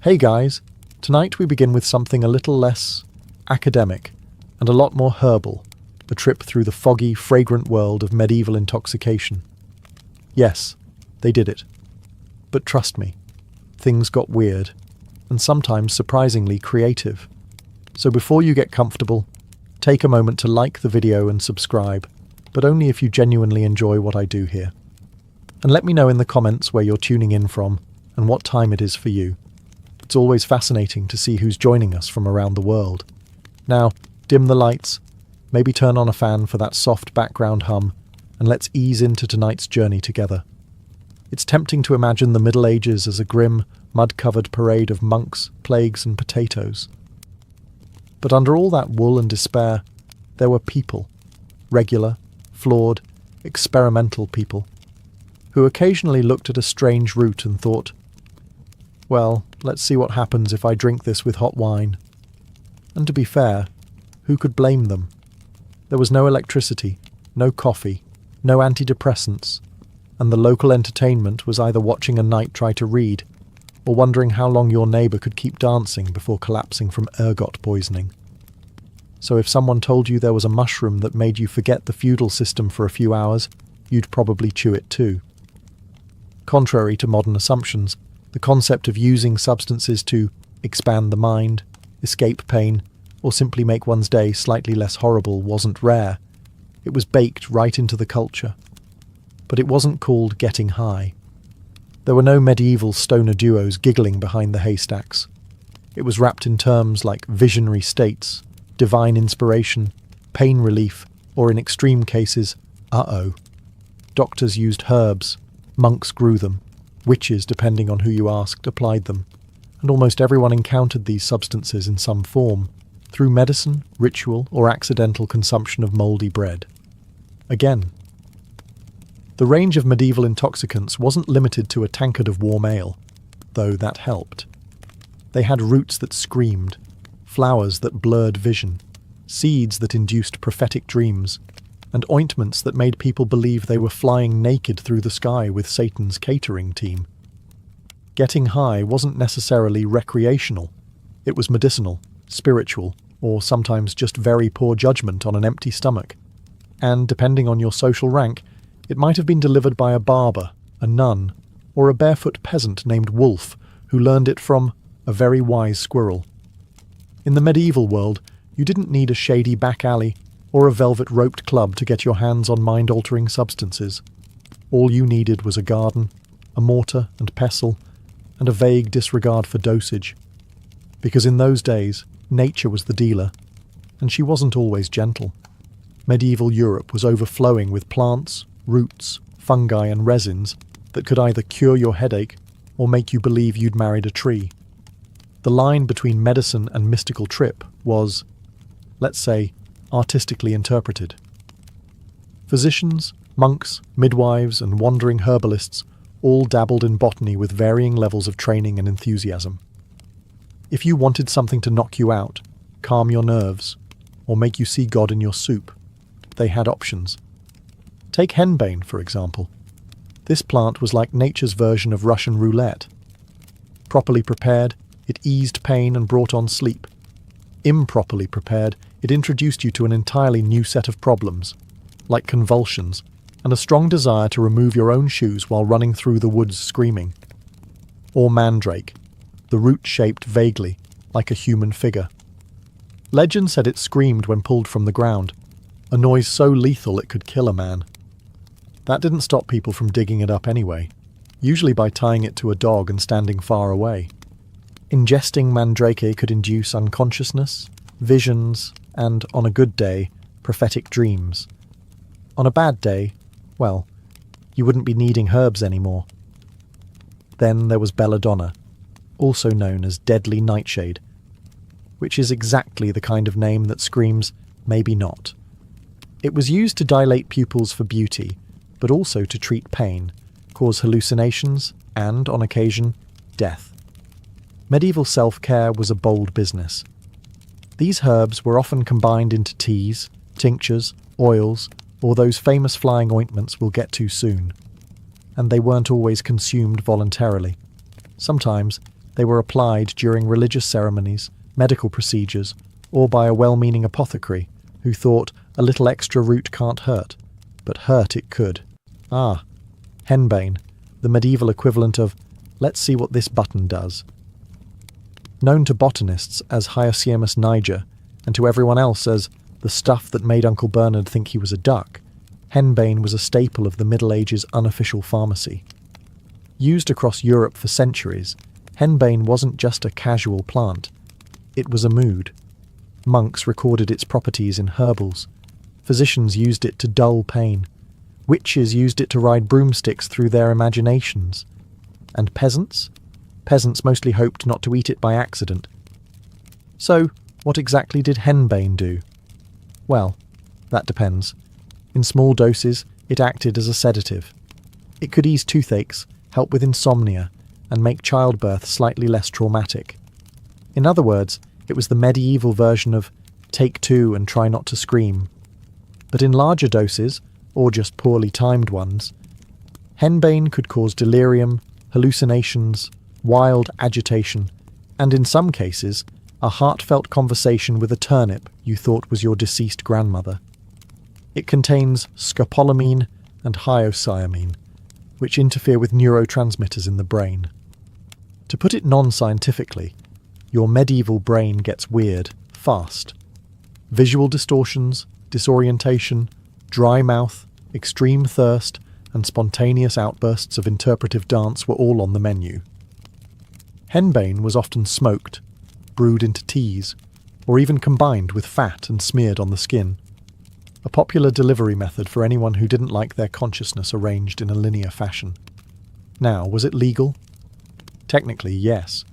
Hey guys, tonight we begin with something a little less academic and a lot more herbal, a trip through the foggy, fragrant world of medieval intoxication. Yes, they did it. But trust me, things got weird, and sometimes surprisingly creative. So before you get comfortable, take a moment to like the video and subscribe, but only if you genuinely enjoy what I do here. And let me know in the comments where you're tuning in from and what time it is for you. It's always fascinating to see who's joining us from around the world. Now, dim the lights, maybe turn on a fan for that soft background hum, and let's ease into tonight's journey together. It's tempting to imagine the Middle Ages as a grim, mud-covered parade of monks, plagues, and potatoes. But under all that wool and despair, there were people, regular, flawed, experimental people, who occasionally looked at a strange root and thought, well, let's see what happens if I drink this with hot wine. And to be fair, who could blame them? There was no electricity, no coffee, no antidepressants, and the local entertainment was either watching a knight try to read or wondering how long your neighbour could keep dancing before collapsing from ergot poisoning. So if someone told you there was a mushroom that made you forget the feudal system for a few hours, you'd probably chew it too. Contrary to modern assumptions, the concept of using substances to expand the mind, escape pain, or simply make one's day slightly less horrible wasn't rare. It was baked right into the culture. But it wasn't called getting high. There were no medieval stoner duos giggling behind the haystacks. It was wrapped in terms like visionary states, divine inspiration, pain relief, or in extreme cases, uh-oh. Doctors used herbs, monks grew them, witches, depending on who you asked, applied them, and almost everyone encountered these substances in some form, through medicine, ritual, or accidental consumption of mouldy bread. Again, the range of medieval intoxicants wasn't limited to a tankard of warm ale, though that helped. They had roots that screamed, flowers that blurred vision, seeds that induced prophetic dreams, and ointments that made people believe they were flying naked through the sky with Satan's catering team. Getting high wasn't necessarily recreational. It was medicinal, spiritual, or sometimes just very poor judgment on an empty stomach. And depending on your social rank, it might have been delivered by a barber, a nun, or a barefoot peasant named Wolf, who learned it from a very wise squirrel. In the medieval world, you didn't need a shady back alley or a velvet-roped club to get your hands on mind-altering substances. All you needed was a garden, a mortar and pestle, and a vague disregard for dosage. Because in those days, nature was the dealer, and she wasn't always gentle. Medieval Europe was overflowing with plants, roots, fungi and resins that could either cure your headache or make you believe you'd married a tree. The line between medicine and mystical trip was, let's say, artistically interpreted. Physicians, monks, midwives, and wandering herbalists all dabbled in botany with varying levels of training and enthusiasm. If you wanted something to knock you out, calm your nerves, or make you see God in your soup, they had options. Take henbane, for example. This plant was like nature's version of Russian roulette. Properly prepared, it eased pain and brought on sleep. Improperly prepared, it introduced you to an entirely new set of problems, like convulsions, and a strong desire to remove your own shoes while running through the woods screaming. Or mandrake, the root shaped vaguely, like a human figure. Legend said it screamed when pulled from the ground, a noise so lethal it could kill a man. That didn't stop people from digging it up anyway, usually by tying it to a dog and standing far away. Ingesting mandrake could induce unconsciousness, visions, and, on a good day, prophetic dreams. On a bad day, well, you wouldn't be needing herbs anymore. Then there was belladonna, also known as deadly nightshade, which is exactly the kind of name that screams, maybe not. It was used to dilate pupils for beauty, but also to treat pain, cause hallucinations, and, on occasion, death. Medieval self-care was a bold business. These herbs were often combined into teas, tinctures, oils, or those famous flying ointments we'll get to soon. And they weren't always consumed voluntarily. Sometimes They were applied during religious ceremonies, medical procedures, or by a well-meaning apothecary who thought a little extra root can't hurt, but hurt it could. Ah, henbane, the medieval equivalent of let's see what this button does. Known to botanists as Hyoscyamus niger, and to everyone else as the stuff that made Uncle Bernard think he was a duck, henbane was a staple of the Middle Ages' unofficial pharmacy. Used across Europe for centuries, henbane wasn't just a casual plant, it was a mood. Monks recorded its properties in herbals. Physicians used it to dull pain. Witches used it to ride broomsticks through their imaginations. And peasants? Peasants mostly hoped not to eat it by accident. So, what exactly did henbane do? Well, that depends. In small doses, it acted as a sedative. It could ease toothaches, help with insomnia, and make childbirth slightly less traumatic. In other words, it was the medieval version of take two and try not to scream. But in larger doses, or just poorly timed ones, henbane could cause delirium, hallucinations, wild agitation, and in some cases, a heartfelt conversation with a turnip you thought was your deceased grandmother. It contains scopolamine and hyoscyamin, which interfere with neurotransmitters in the brain. To put it non-scientifically, your medieval brain gets weird, fast. Visual distortions, disorientation, dry mouth, extreme thirst, and spontaneous outbursts of interpretive dance were all on the menu. Henbane was often smoked, brewed into teas, or even combined with fat and smeared on the skin. A popular delivery method for anyone who didn't like their consciousness arranged in a linear fashion. Now, was it legal? Technically, yes.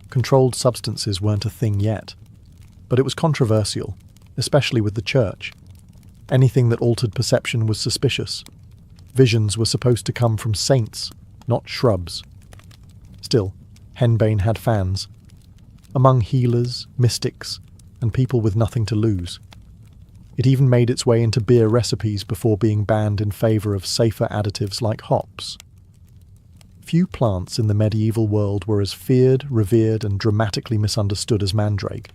Controlled substances weren't a thing yet. But it was controversial, especially with the church. Anything that altered perception was suspicious. Visions were supposed to come from saints, not shrubs. Still, henbane had fans. Among healers, mystics, and people with nothing to lose. It even made its way into beer recipes before being banned in favour of safer additives like hops. Few plants in the medieval world were as feared, revered, and dramatically misunderstood as mandrake,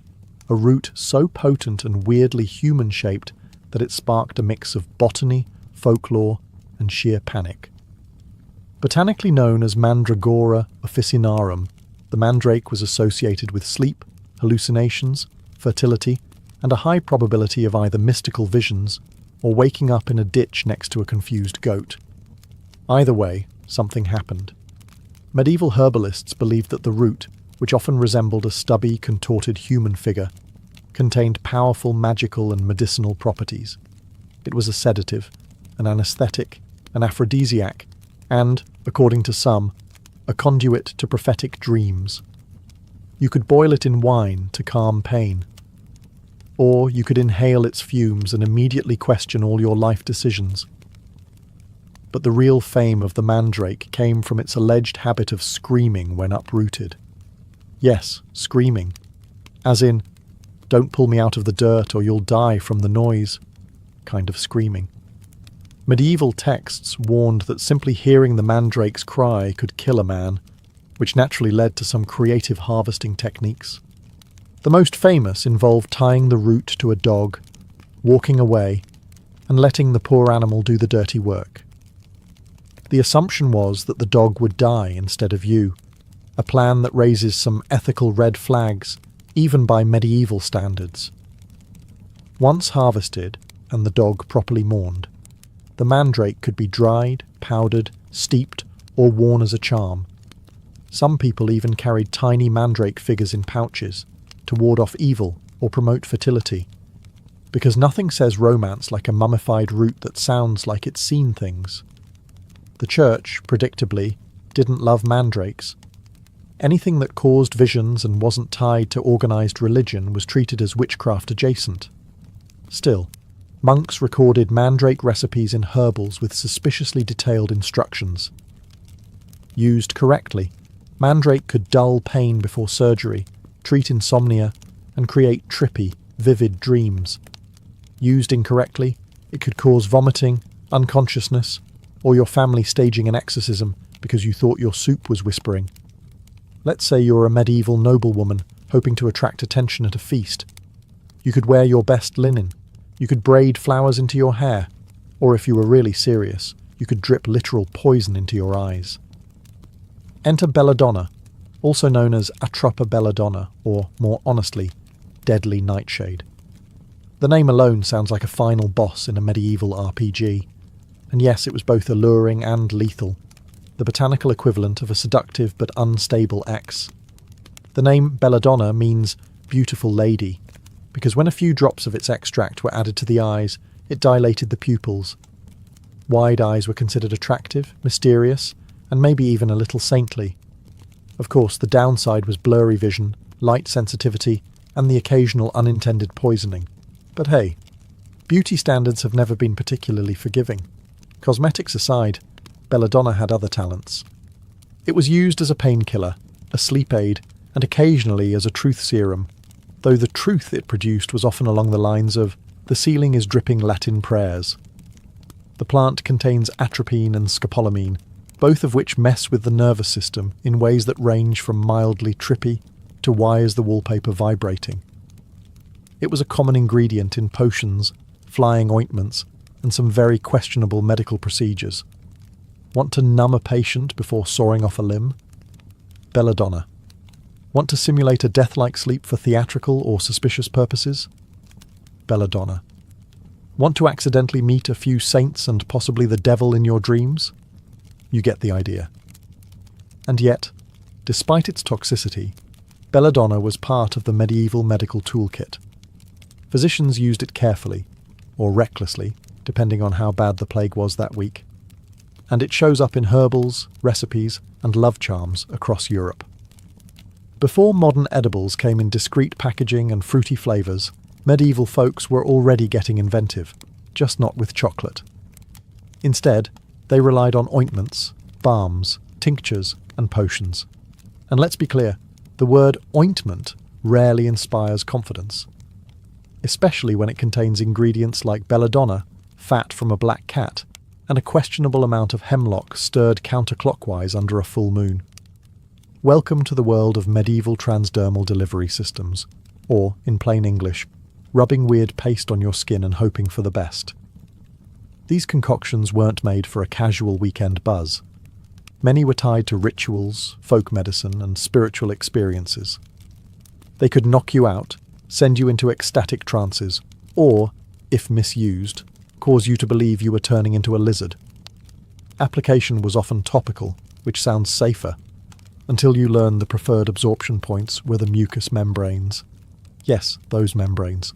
a root so potent and weirdly human-shaped that it sparked a mix of botany, folklore, and sheer panic. Botanically known as Mandragora officinarum, the mandrake was associated with sleep, hallucinations, fertility, and a high probability of either mystical visions or waking up in a ditch next to a confused goat. Either way, something happened. Medieval herbalists believed that the root, which often resembled a stubby, contorted human figure, contained powerful magical and medicinal properties. It was a sedative, an anesthetic, an aphrodisiac, and, according to some, a conduit to prophetic dreams. You could boil it in wine to calm pain, or you could inhale its fumes and immediately question all your life decisions. But the real fame of the mandrake came from its alleged habit of screaming when uprooted. Yes, screaming. As in, don't pull me out of the dirt or you'll die from the noise kind of screaming. Medieval texts warned that simply hearing the mandrake's cry could kill a man, which naturally led to some creative harvesting techniques. The most famous involved tying the root to a dog, walking away, and letting the poor animal do the dirty work. The assumption was that the dog would die instead of you, a plan that raises some ethical red flags, even by medieval standards. Once harvested, and the dog properly mourned, the mandrake could be dried, powdered, steeped, or worn as a charm. Some people even carried tiny mandrake figures in pouches, to ward off evil or promote fertility, because nothing says romance like a mummified root that sounds like it's seen things. The church, predictably, didn't love mandrakes. Anything that caused visions and wasn't tied to organised religion was treated as witchcraft adjacent. Still, monks recorded mandrake recipes in herbals with suspiciously detailed instructions. Used correctly, mandrake could dull pain before surgery, treat insomnia, and create trippy, vivid dreams. Used incorrectly, it could cause vomiting, unconsciousness, or your family staging an exorcism because you thought your soup was whispering. Let's say you're a medieval noblewoman hoping to attract attention at a feast. You could wear your best linen. You could braid flowers into your hair. Or if you were really serious, you could drip literal poison into your eyes. Enter Belladonna, also known as Atropa Belladonna, or more honestly, Deadly Nightshade. The name alone sounds like a final boss in a medieval RPG. And yes, it was both alluring and lethal, the botanical equivalent of a seductive but unstable ex. The name Belladonna means beautiful lady, because when a few drops of its extract were added to the eyes, it dilated the pupils. Wide eyes were considered attractive, mysterious, and maybe even a little saintly. Of course, the downside was blurry vision, light sensitivity, and the occasional unintended poisoning. But hey, beauty standards have never been particularly forgiving. Cosmetics aside, Belladonna had other talents. It was used as a painkiller, a sleep aid, and occasionally as a truth serum, though the truth it produced was often along the lines of, "The ceiling is dripping Latin prayers." The plant contains atropine and scopolamine, both of which mess with the nervous system in ways that range from mildly trippy to why is the wallpaper vibrating. It was a common ingredient in potions, flying ointments, and some very questionable medical procedures. Want to numb a patient before sawing off a limb? Belladonna. Want to simulate a death-like sleep for theatrical or suspicious purposes? Belladonna. Want to accidentally meet a few saints and possibly the devil in your dreams? You get the idea. And yet, despite its toxicity, Belladonna was part of the medieval medical toolkit. Physicians used it carefully, or recklessly, depending on how bad the plague was that week. And it shows up in herbals, recipes, and love charms across Europe. Before modern edibles came in discreet packaging and fruity flavours, medieval folks were already getting inventive, just not with chocolate. Instead, they relied on ointments, balms, tinctures, and potions. And let's be clear, the word ointment rarely inspires confidence, especially when it contains ingredients like belladonna, fat from a black cat, and a questionable amount of hemlock stirred counterclockwise under a full moon. Welcome to the world of medieval transdermal delivery systems, or, in plain English, rubbing weird paste on your skin and hoping for the best. These concoctions weren't made for a casual weekend buzz. Many were tied to rituals, folk medicine, and spiritual experiences. They could knock you out, send you into ecstatic trances, or, if misused, cause you to believe you were turning into a lizard. Application was often topical, which sounds safer, until you learn the preferred absorption points were the mucous membranes. Yes, those membranes.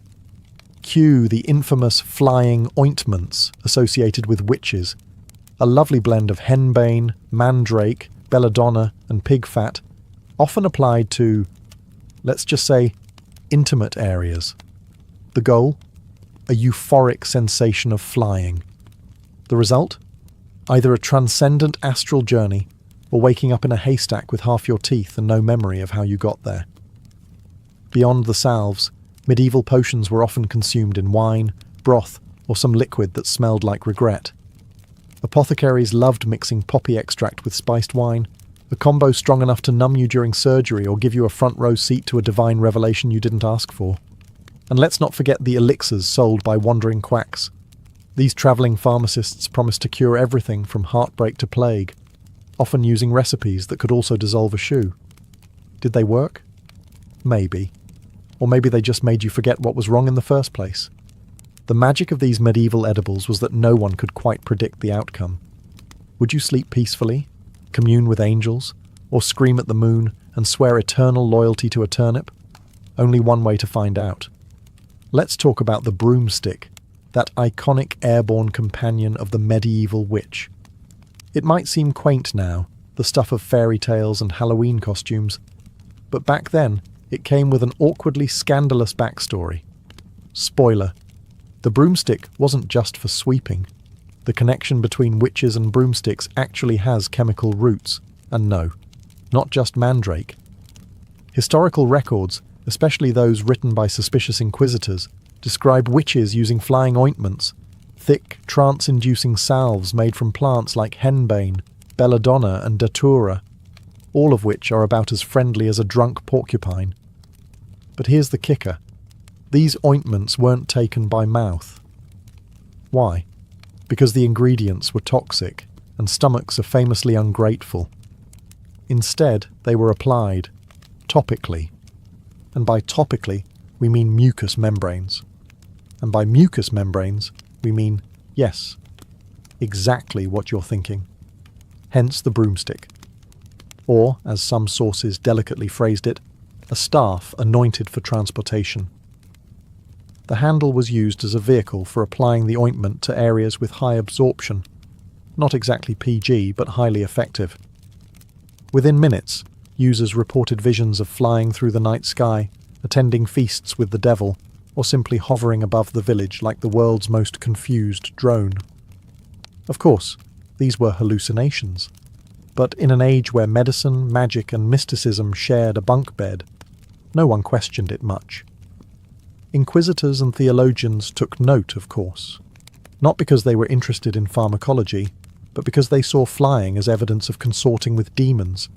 Cue the infamous flying ointments associated with witches, a lovely blend of henbane, mandrake, belladonna, and pig fat, often applied to, let's just say, intimate areas. The goal? A euphoric sensation of flying. The result? Either a transcendent astral journey, or waking up in a haystack with half your teeth and no memory of how you got there. Beyond the salves, medieval potions were often consumed in wine, broth, or some liquid that smelled like regret. Apothecaries loved mixing poppy extract with spiced wine, a combo strong enough to numb you during surgery or give you a front row seat to a divine revelation you didn't ask for. And let's not forget the elixirs sold by wandering quacks. These travelling pharmacists promised to cure everything from heartbreak to plague, often using recipes that could also dissolve a shoe. Did they work? Maybe. Or maybe they just made you forget what was wrong in the first place. The magic of these medieval edibles was that no one could quite predict the outcome. Would you sleep peacefully, commune with angels, or scream at the moon and swear eternal loyalty to a turnip? Only one way to find out. Let's talk about the broomstick, that iconic airborne companion of the medieval witch. It might seem quaint now, the stuff of fairy tales and Halloween costumes, but back then it came with an awkwardly scandalous backstory. Spoiler: the broomstick wasn't just for sweeping. The connection between witches and broomsticks actually has chemical roots, and no, not just mandrake. Historical records, especially those written by suspicious inquisitors, describe witches using flying ointments, thick, trance-inducing salves made from plants like henbane, belladonna, and datura. all of which are about as friendly as a drunk porcupine. But here's the kicker. These ointments weren't taken by mouth. Why? Because the ingredients were toxic, and stomachs are famously ungrateful. Instead, they were applied, topically. And by topically, we mean mucous membranes. And by mucous membranes, we mean, yes, exactly what you're thinking. Hence the broomstick. Or, as some sources delicately phrased it, a staff anointed for transportation. The handle was used as a vehicle for applying the ointment to areas with high absorption. Not exactly PG, but highly effective. Within minutes, users reported visions of flying through the night sky, attending feasts with the devil, or simply hovering above the village like the world's most confused drone. Of course, these were hallucinations. But in an age where medicine, magic, and mysticism shared a bunk bed, no one questioned it much. Inquisitors and theologians took note, of course, not because they were interested in pharmacology, but because they saw flying as evidence of consorting with demons,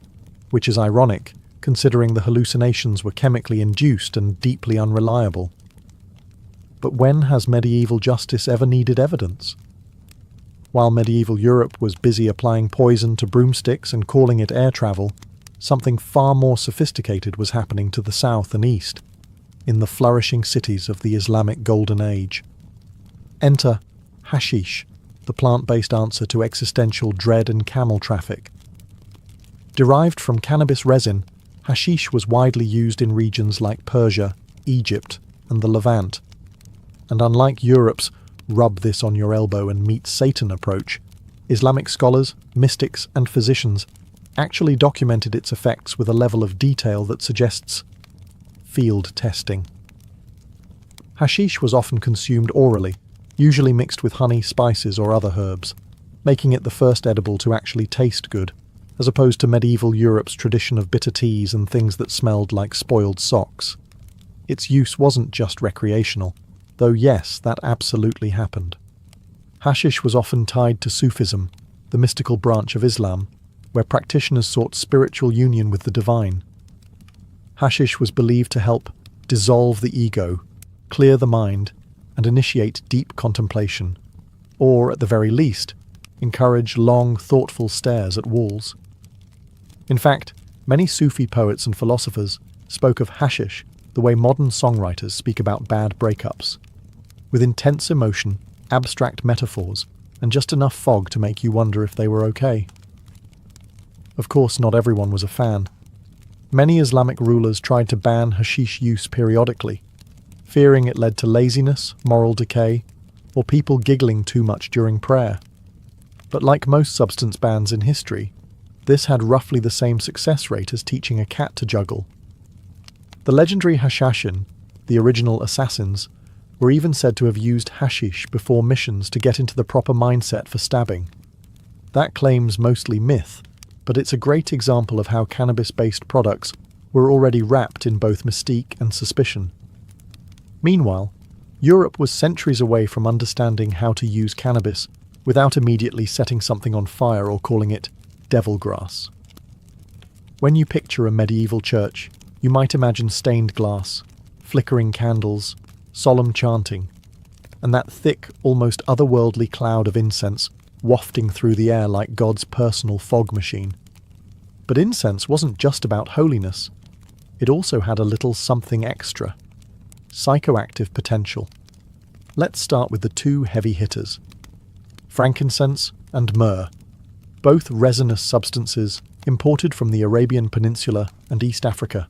which is ironic, considering the hallucinations were chemically induced and deeply unreliable. But when has medieval justice ever needed evidence? While medieval Europe was busy applying poison to broomsticks and calling it air travel, something far more sophisticated was happening to the south and east, in the flourishing cities of the Islamic Golden Age. Enter hashish, the plant-based answer to existential dread and camel traffic. Derived from cannabis resin, hashish was widely used in regions like Persia, Egypt, and the Levant. And unlike Europe's rub this on your elbow and meet Satan approach, Islamic scholars, mystics, and physicians actually documented its effects with a level of detail that suggests field testing. Hashish was often consumed orally, usually mixed with honey, spices, or other herbs, making it the first edible to actually taste good, as opposed to medieval Europe's tradition of bitter teas and things that smelled like spoiled socks. Its use wasn't just recreational, though yes, that absolutely happened. Hashish was often tied to Sufism, the mystical branch of Islam, where practitioners sought spiritual union with the divine. Hashish was believed to help dissolve the ego, clear the mind, and initiate deep contemplation, or, at the very least, encourage long, thoughtful stares at walls. In fact, many Sufi poets and philosophers spoke of hashish the way modern songwriters speak about bad breakups, with intense emotion, abstract metaphors, and just enough fog to make you wonder if they were okay. Of course, not everyone was a fan. Many Islamic rulers tried to ban hashish use periodically, fearing it led to laziness, moral decay, or people giggling too much during prayer. But like most substance bans in history, this had roughly the same success rate as teaching a cat to juggle. The legendary Hashashin, the original assassins, were even said to have used hashish before missions to get into the proper mindset for stabbing. That claim's mostly myth, but it's a great example of how cannabis-based products were already wrapped in both mystique and suspicion. Meanwhile, Europe was centuries away from understanding how to use cannabis without immediately setting something on fire or calling it devil grass. When you picture a medieval church, you might imagine stained glass, flickering candles, solemn chanting, and that thick, almost otherworldly cloud of incense wafting through the air like God's personal fog machine. But incense wasn't just about holiness. It also had a little something extra: psychoactive potential. Let's start with the two heavy hitters: frankincense and myrrh, both resinous substances imported from the Arabian Peninsula and East Africa.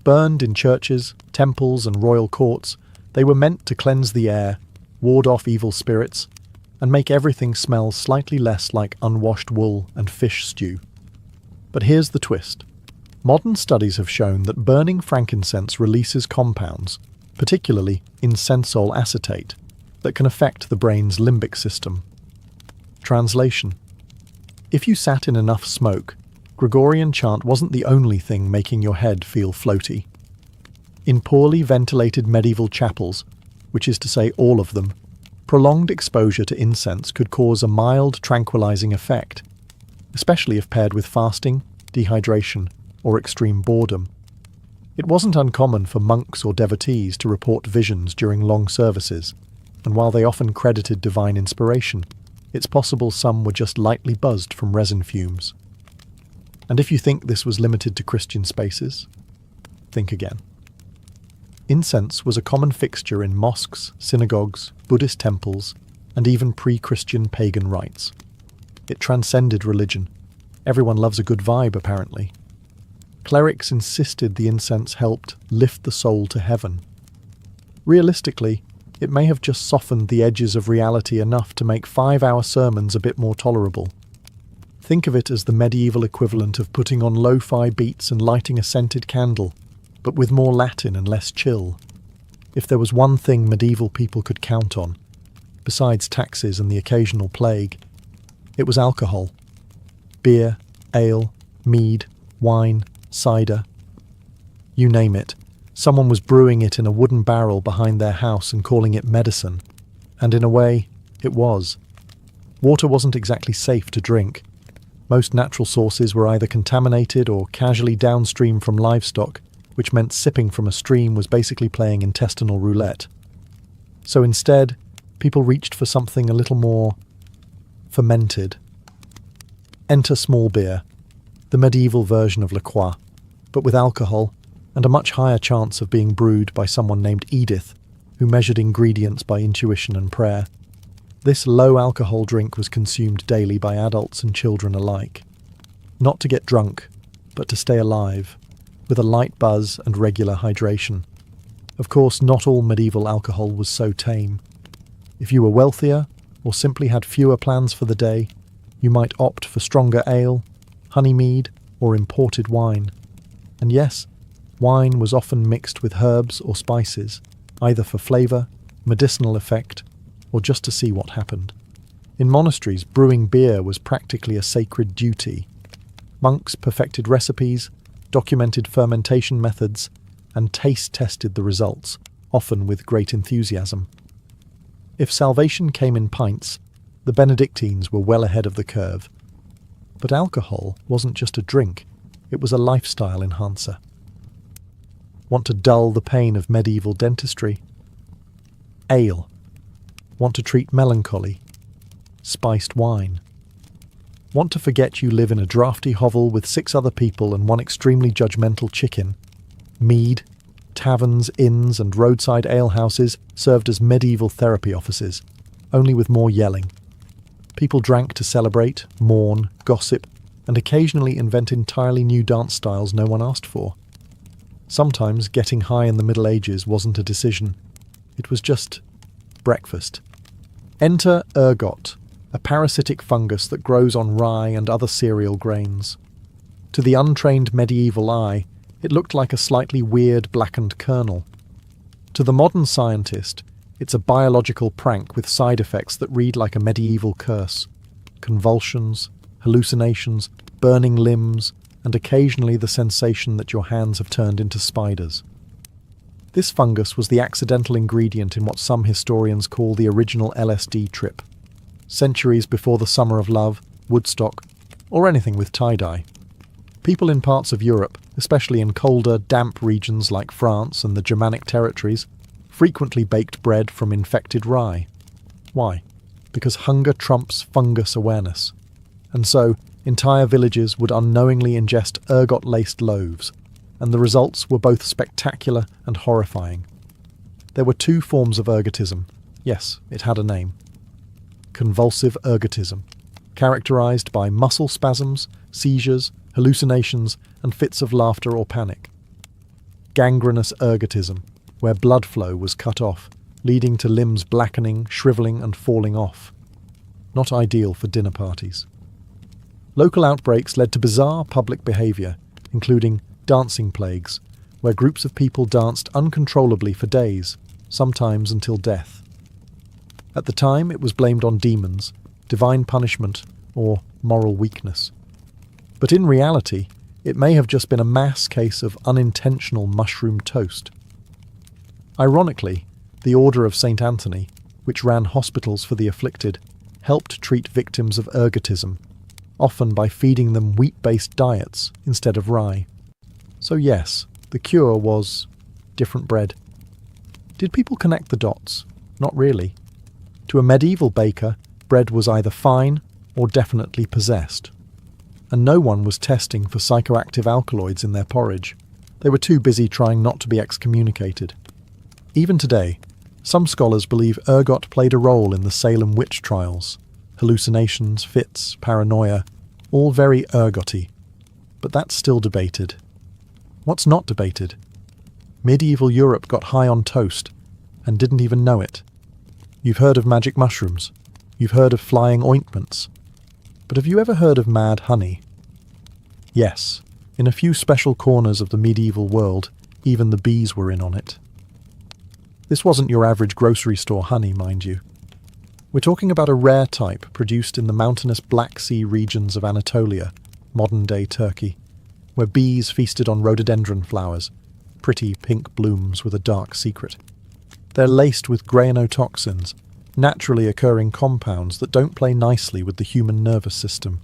Burned in churches, temples, and royal courts, they were meant to cleanse the air, ward off evil spirits, and make everything smell slightly less like unwashed wool and fish stew. But here's the twist. Modern studies have shown that burning frankincense releases compounds, particularly incensol acetate, that can affect the brain's limbic system. Translation: if you sat in enough smoke, Gregorian chant wasn't the only thing making your head feel floaty. In poorly ventilated medieval chapels, which is to say all of them, prolonged exposure to incense could cause a mild tranquilizing effect, especially if paired with fasting, dehydration, or extreme boredom. It wasn't uncommon for monks or devotees to report visions during long services, and while they often credited divine inspiration, it's possible some were just lightly buzzed from resin fumes. And if you think this was limited to Christian spaces, think again. Incense was a common fixture in mosques, synagogues, Buddhist temples, and even pre-Christian pagan rites. It transcended religion. Everyone loves a good vibe, apparently. Clerics insisted the incense helped lift the soul to heaven. Realistically, it may have just softened the edges of reality enough to make 5-hour sermons a bit more tolerable. Think of it as the medieval equivalent of putting on lo-fi beats and lighting a scented candle, but with more Latin and less chill. If there was one thing medieval people could count on, besides taxes and the occasional plague, it was alcohol. Beer, ale, mead, wine, cider. You name it. Someone was brewing it in a wooden barrel behind their house and calling it medicine. And in a way, it was. Water wasn't exactly safe to drink. Most natural sources were either contaminated or casually downstream from livestock, which meant sipping from a stream was basically playing intestinal roulette. So instead, people reached for something a little more fermented. Enter small beer, the medieval version of La Croix, but with alcohol and a much higher chance of being brewed by someone named Edith, who measured ingredients by intuition and prayer. This low-alcohol drink was consumed daily by adults and children alike. Not to get drunk, but to stay alive, with a light buzz and regular hydration. Of course, not all medieval alcohol was so tame. If you were wealthier, or simply had fewer plans for the day, you might opt for stronger ale, honey mead, or imported wine. And yes, wine was often mixed with herbs or spices, either for flavour, medicinal effect, or just to see what happened. In monasteries, brewing beer was practically a sacred duty. Monks perfected recipes, documented fermentation methods, and taste-tested the results, often with great enthusiasm. If salvation came in pints, the Benedictines were well ahead of the curve. But alcohol wasn't just a drink, it was a lifestyle enhancer. Want to dull the pain of medieval dentistry? Ale. Want to treat melancholy? Spiced wine. Want to forget you live in a drafty hovel with 6 other people and one extremely judgmental chicken? Mead. Taverns, inns, and roadside alehouses served as medieval therapy offices, only with more yelling. People drank to celebrate, mourn, gossip, and occasionally invent entirely new dance styles no one asked for. Sometimes getting high in the Middle Ages wasn't a decision. It was just breakfast. Enter ergot, a parasitic fungus that grows on rye and other cereal grains. To the untrained medieval eye, it looked like a slightly weird blackened kernel. To the modern scientist, it's a biological prank with side effects that read like a medieval curse. Convulsions, hallucinations, burning limbs, and occasionally the sensation that your hands have turned into spiders. This fungus was the accidental ingredient in what some historians call the original LSD trip, centuries before the Summer of Love, Woodstock, or anything with tie-dye. People in parts of Europe, especially in colder, damp regions like France and the Germanic territories, frequently baked bread from infected rye. Why? Because hunger trumps fungus awareness. And so, entire villages would unknowingly ingest ergot-laced loaves, and the results were both spectacular and horrifying. There were 2 forms of ergotism. Yes, it had a name. Convulsive ergotism, characterized by muscle spasms, seizures, hallucinations, and fits of laughter or panic. Gangrenous ergotism, where blood flow was cut off, leading to limbs blackening, shriveling, and falling off. Not ideal for dinner parties. Local outbreaks led to bizarre public behaviour, including dancing plagues, where groups of people danced uncontrollably for days, sometimes until death. At the time, it was blamed on demons, divine punishment, or moral weakness. But in reality, it may have just been a mass case of unintentional mushroom toast. Ironically, the Order of St. Anthony, which ran hospitals for the afflicted, helped treat victims of ergotism, often by feeding them wheat-based diets instead of rye. So yes, the cure was different bread. Did people connect the dots? Not really. To a medieval baker, bread was either fine or definitely possessed. And no one was testing for psychoactive alkaloids in their porridge. They were too busy trying not to be excommunicated. Even today, some scholars believe ergot played a role in the Salem witch trials. Hallucinations, fits, paranoia, all very ergoty. But that's still debated. What's not debated? Medieval Europe got high on toast and didn't even know it. You've heard of magic mushrooms. You've heard of flying ointments. But have you ever heard of mad honey? Yes, in a few special corners of the medieval world, even the bees were in on it. This wasn't your average grocery store honey, mind you. We're talking about a rare type produced in the mountainous Black Sea regions of Anatolia, modern-day Turkey, where bees feasted on rhododendron flowers, pretty pink blooms with a dark secret. They're laced with granotoxins, naturally occurring compounds that don't play nicely with the human nervous system.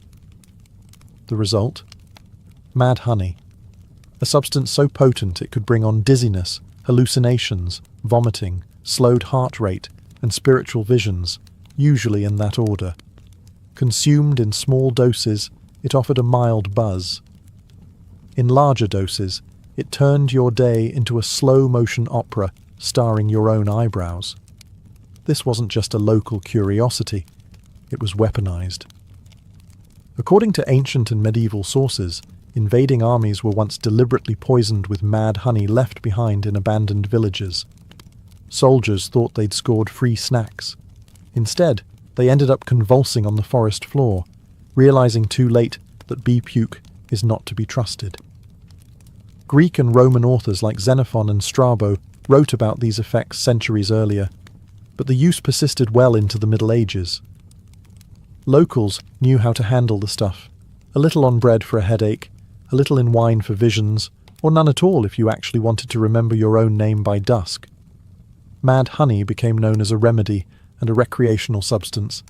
The result? Mad honey. A substance so potent it could bring on dizziness, hallucinations, vomiting, slowed heart rate, and spiritual visions, usually in that order. Consumed in small doses, it offered a mild buzz. In larger doses, it turned your day into a slow-motion opera starring your own eyebrows. This wasn't just a local curiosity, it was weaponized. According to ancient and medieval sources, invading armies were once deliberately poisoned with mad honey left behind in abandoned villages. Soldiers thought they'd scored free snacks. Instead, they ended up convulsing on the forest floor, realizing too late that bee puke is not to be trusted. Greek and Roman authors like Xenophon and Strabo wrote about these effects centuries earlier, but the use persisted well into the Middle Ages. Locals knew how to handle the stuff. A little on bread for a headache, a little in wine for visions, or none at all if you actually wanted to remember your own name by dusk. Mad honey became known as a remedy and a recreational substance,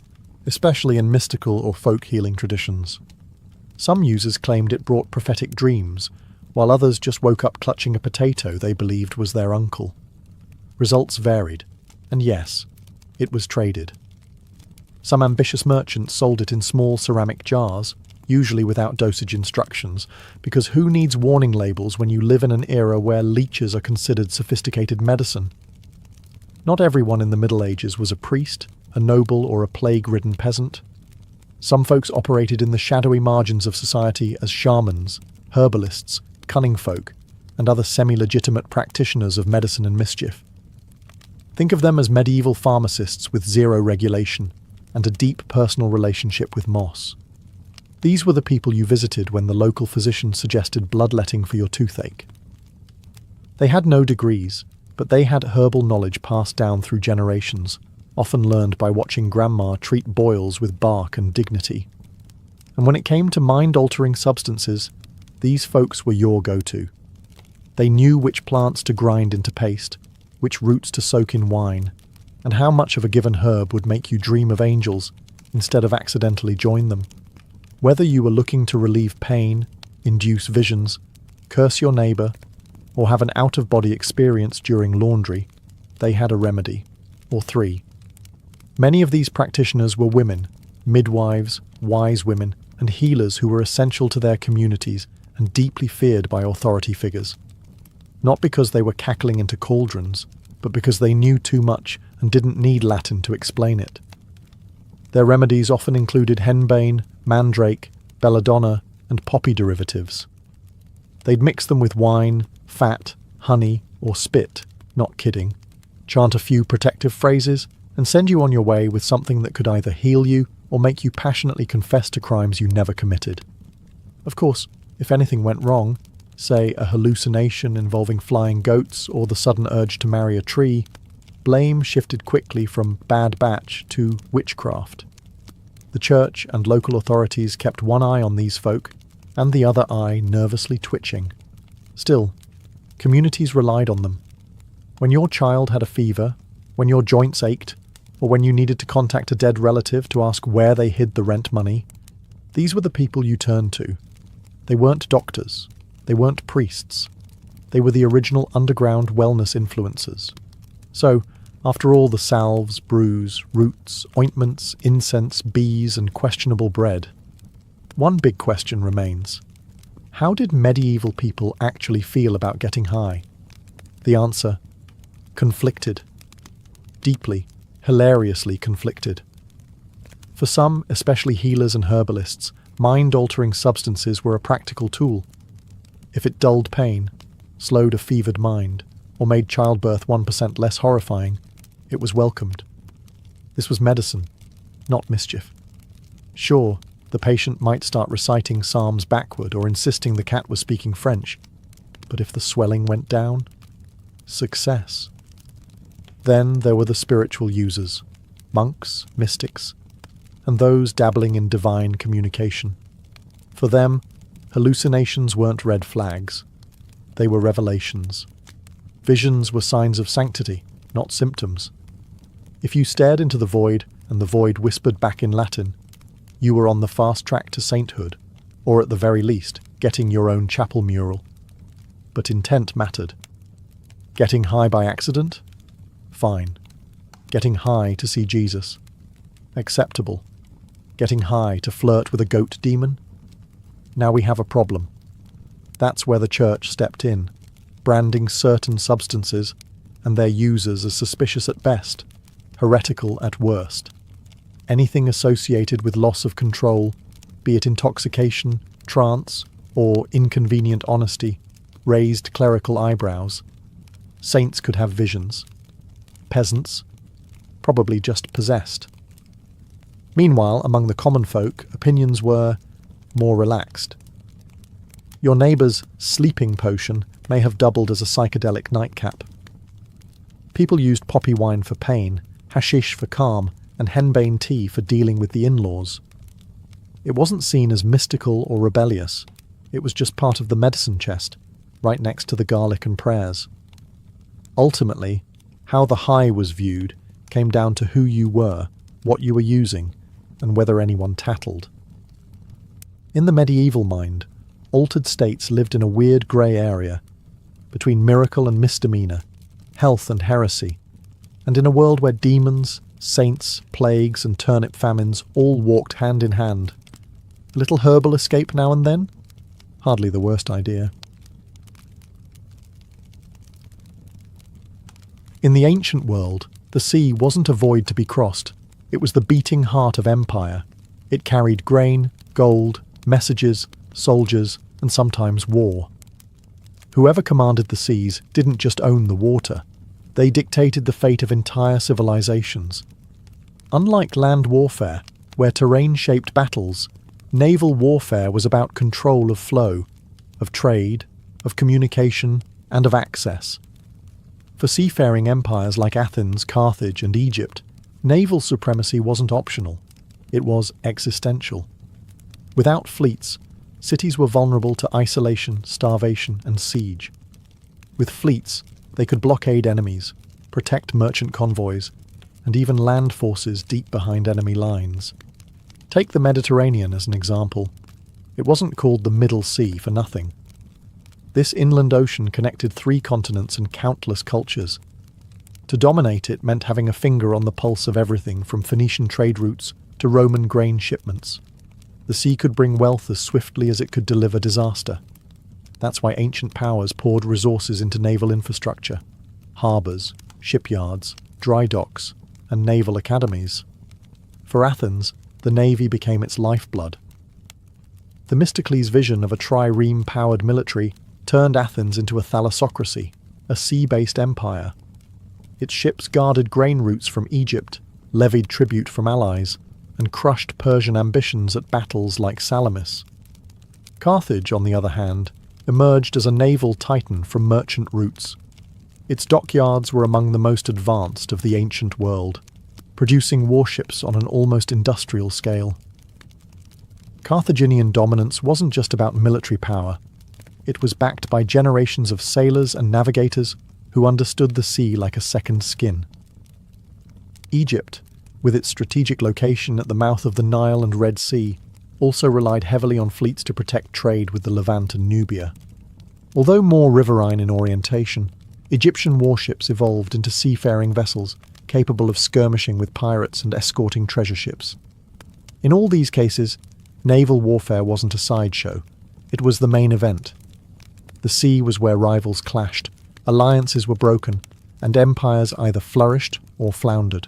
especially in mystical or folk healing traditions. Some users claimed it brought prophetic dreams, while others just woke up clutching a potato they believed was their uncle. Results varied, and yes, it was traded. Some ambitious merchants sold it in small ceramic jars, usually without dosage instructions, because who needs warning labels when you live in an era where leeches are considered sophisticated medicine? Not everyone in the Middle Ages was a priest, a noble, or a plague-ridden peasant. Some folks operated in the shadowy margins of society as shamans, herbalists, cunning folk, and other semi-legitimate practitioners of medicine and mischief. Think of them as medieval pharmacists with zero regulation and a deep personal relationship with moss. These were the people you visited when the local physician suggested bloodletting for your toothache. They had no degrees, but they had herbal knowledge passed down through generations, often learned by watching grandma treat boils with bark and dignity. And when it came to mind-altering substances, these folks were your go-to. They knew which plants to grind into paste, which roots to soak in wine, and how much of a given herb would make you dream of angels instead of accidentally join them. Whether you were looking to relieve pain, induce visions, curse your neighbour, or have an out-of-body experience during laundry, they had a remedy, or three. Many of these practitioners were women, midwives, wise women, and healers who were essential to their communities and deeply feared by authority figures. Not because they were cackling into cauldrons, but because they knew too much and didn't need Latin to explain it. Their remedies often included henbane, mandrake, belladonna, and poppy derivatives. They'd mix them with wine, fat, honey, or spit, not kidding, chant a few protective phrases, and send you on your way with something that could either heal you or make you passionately confess to crimes you never committed. Of course, if anything went wrong, say a hallucination involving flying goats or the sudden urge to marry a tree, blame shifted quickly from bad batch to witchcraft. The church and local authorities kept one eye on these folk, and the other eye nervously twitching. Still, communities relied on them. When your child had a fever, when your joints ached, or when you needed to contact a dead relative to ask where they hid the rent money, These were the people you turned to. They weren't doctors. They weren't priests. They were the original underground wellness influencers. So, after all the salves, brews, roots, ointments, incense, bees, and questionable bread, one big question remains. How did medieval people actually feel about getting high? The answer: conflicted. Deeply, hilariously conflicted. For some, especially healers and herbalists, mind-altering substances were a practical tool. If it dulled pain, slowed a fevered mind, or made childbirth 1% less horrifying, it was welcomed. This was medicine, not mischief. Sure, the patient might start reciting psalms backward or insisting the cat was speaking French, but if the swelling went down, success. Then there were the spiritual users, monks, mystics, and those dabbling in divine communication. For them, hallucinations weren't red flags. They were revelations. Visions were signs of sanctity, not symptoms. If you stared into the void and the void whispered back in Latin, you were on the fast track to sainthood, or at the very least, getting your own chapel mural. But intent mattered. Getting high by accident? Fine. Getting high to see Jesus? Acceptable. Getting high to flirt with a goat demon? Now we have a problem. That's where the church stepped in, branding certain substances and their users as suspicious at best, heretical at worst. Anything associated with loss of control, be it intoxication, trance, or inconvenient honesty, raised clerical eyebrows. Saints could have visions. Peasants, probably just possessed. Meanwhile, among the common folk, opinions were more relaxed. Your neighbour's sleeping potion may have doubled as a psychedelic nightcap. People used poppy wine for pain, hashish for calm, and henbane tea for dealing with the in-laws. It wasn't seen as mystical or rebellious. It was just part of the medicine chest, right next to the garlic and prayers. Ultimately, how the high was viewed came down to who you were, what you were using, and whether anyone tattled. In the medieval mind, altered states lived in a weird grey area, between miracle and misdemeanour, health and heresy, and in a world where demons, saints, plagues, and turnip famines all walked hand in hand. A little herbal escape now and then? Hardly the worst idea. In the ancient world, the sea wasn't a void to be crossed. It was the beating heart of empire. It carried grain, gold, messages, soldiers, and sometimes war. Whoever commanded the seas didn't just own the water. They dictated the fate of entire civilizations. Unlike land warfare, where terrain shaped battles, naval warfare was about control of flow, of trade, of communication, and of access. For seafaring empires like Athens, Carthage, and Egypt, naval supremacy wasn't optional. It was existential. Without fleets, cities were vulnerable to isolation, starvation, and siege. With fleets, they could blockade enemies, protect merchant convoys, and even land forces deep behind enemy lines. Take the Mediterranean as an example. It wasn't called the Middle Sea for nothing. This inland ocean connected 3 continents and countless cultures. To dominate it meant having a finger on the pulse of everything from Phoenician trade routes to Roman grain shipments. The sea could bring wealth as swiftly as it could deliver disaster. That's why ancient powers poured resources into naval infrastructure, harbours, shipyards, dry docks, and naval academies. For Athens, the navy became its lifeblood. Themistocles' vision of a trireme-powered military turned Athens into a thalassocracy, a sea-based empire. Its ships guarded grain routes from Egypt, levied tribute from allies, and crushed Persian ambitions at battles like Salamis. Carthage, on the other hand, emerged as a naval titan from merchant routes. Its dockyards were among the most advanced of the ancient world, producing warships on an almost industrial scale. Carthaginian dominance wasn't just about military power. It was backed by generations of sailors and navigators who understood the sea like a second skin. Egypt, with its strategic location at the mouth of the Nile and Red Sea, also relied heavily on fleets to protect trade with the Levant and Nubia. Although more riverine in orientation, Egyptian warships evolved into seafaring vessels capable of skirmishing with pirates and escorting treasure ships. In all these cases, naval warfare wasn't a sideshow, it was the main event. The sea was where rivals clashed, alliances were broken, and empires either flourished or floundered.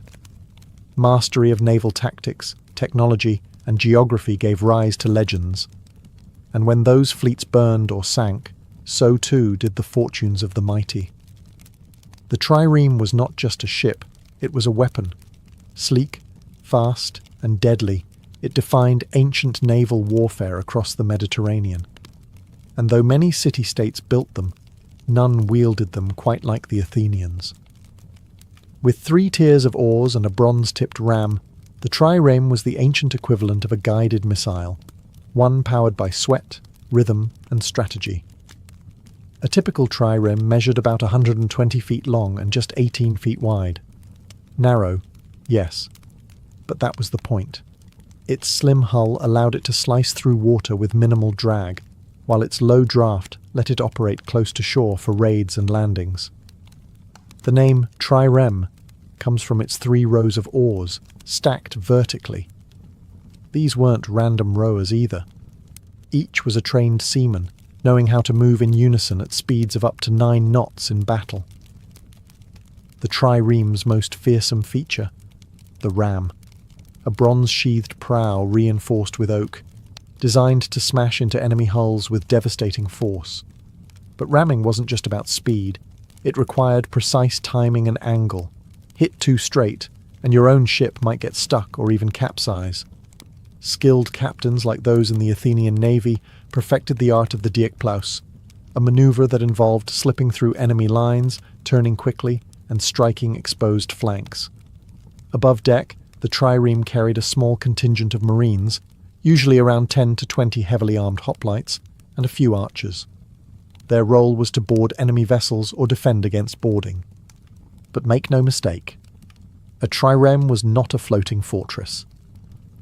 Mastery of naval tactics, technology, and geography gave rise to legends. And when those fleets burned or sank, so too did the fortunes of the mighty. The trireme was not just a ship, it was a weapon. Sleek, fast, and deadly, it defined ancient naval warfare across the Mediterranean. And though many city-states built them, none wielded them quite like the Athenians. With 3 tiers of oars and a bronze-tipped ram, the trireme was the ancient equivalent of a guided missile, one powered by sweat, rhythm, and strategy. A typical trireme measured about 120 feet long and just 18 feet wide. Narrow, yes, but that was the point. Its slim hull allowed it to slice through water with minimal drag, while its low draft let it operate close to shore for raids and landings. The name trireme comes from its 3 rows of oars, stacked vertically. These weren't random rowers either. Each was a trained seaman, knowing how to move in unison at speeds of up to 9 knots in battle. The trireme's most fearsome feature, the ram, a bronze-sheathed prow reinforced with oak, designed to smash into enemy hulls with devastating force. But ramming wasn't just about speed, it required precise timing and angle. Hit too straight, and your own ship might get stuck or even capsize. Skilled captains like those in the Athenian navy perfected the art of the diekplaus, a maneuver that involved slipping through enemy lines, turning quickly, and striking exposed flanks. Above deck, the trireme carried a small contingent of marines, usually around 10 to 20 heavily armed hoplites, and a few archers. Their role was to board enemy vessels or defend against boarding. But make no mistake, a trireme was not a floating fortress.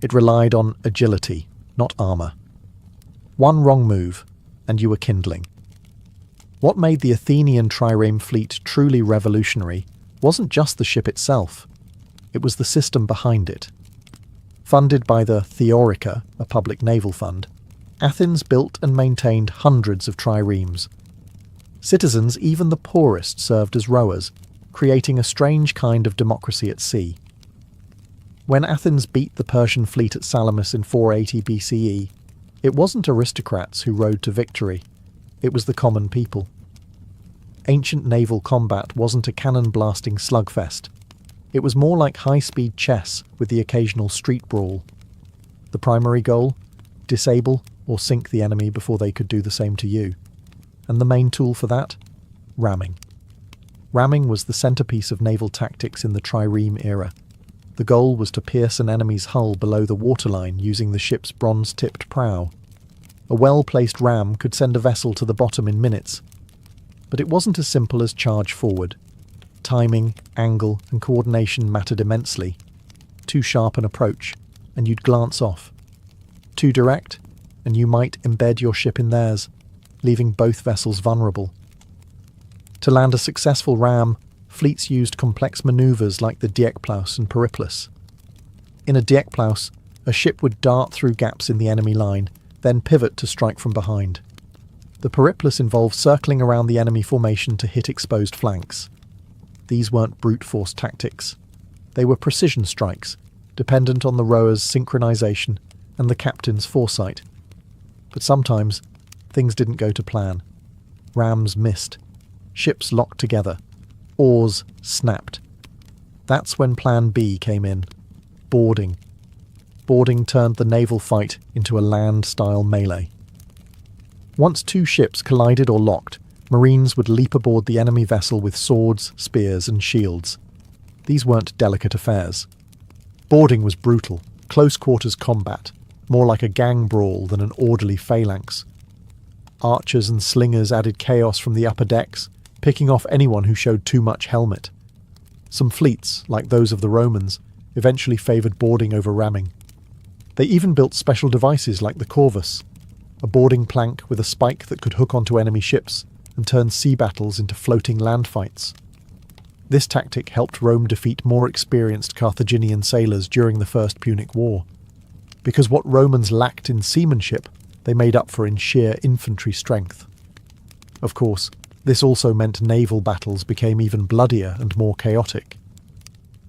It relied on agility, not armour. One wrong move, and you were kindling. What made the Athenian trireme fleet truly revolutionary wasn't just the ship itself, it was the system behind it. Funded by the Theorica, a public naval fund, Athens built and maintained hundreds of triremes. Citizens, even the poorest, served as rowers, creating a strange kind of democracy at sea. When Athens beat the Persian fleet at Salamis in 480 BCE, it wasn't aristocrats who rode to victory, it was the common people. Ancient naval combat wasn't a cannon-blasting slugfest. It was more like high-speed chess with the occasional street brawl. The primary goal? Disable or sink the enemy before they could do the same to you. And the main tool for that? Ramming. Ramming was the centerpiece of naval tactics in the trireme era. The goal was to pierce an enemy's hull below the waterline using the ship's bronze-tipped prow. A well-placed ram could send a vessel to the bottom in minutes. But it wasn't as simple as charge forward. Timing, angle, and coordination mattered immensely. Too sharp an approach, and you'd glance off. Too direct, and you might embed your ship in theirs, leaving both vessels vulnerable. To land a successful ram, fleets used complex maneuvers like the diekplaus and periplus. In a diekplaus, a ship would dart through gaps in the enemy line, then pivot to strike from behind. The periplus involved circling around the enemy formation to hit exposed flanks. These weren't brute force tactics. They were precision strikes, dependent on the rower's synchronization and the captain's foresight. But sometimes, things didn't go to plan. Rams missed. Ships locked together. Oars snapped. That's when Plan B came in. Boarding. Boarding turned the naval fight into a land-style melee. Once 2 ships collided or locked, Marines would leap aboard the enemy vessel with swords, spears, and shields. These weren't delicate affairs. Boarding was brutal, close-quarters combat, more like a gang brawl than an orderly phalanx. Archers and slingers added chaos from the upper decks, picking off anyone who showed too much helmet. Some fleets, like those of the Romans, eventually favoured boarding over ramming. They even built special devices like the corvus, a boarding plank with a spike that could hook onto enemy ships and turn sea battles into floating land fights. This tactic helped Rome defeat more experienced Carthaginian sailors during the First Punic War, because what Romans lacked in seamanship, they made up for in sheer infantry strength. Of course, this also meant naval battles became even bloodier and more chaotic.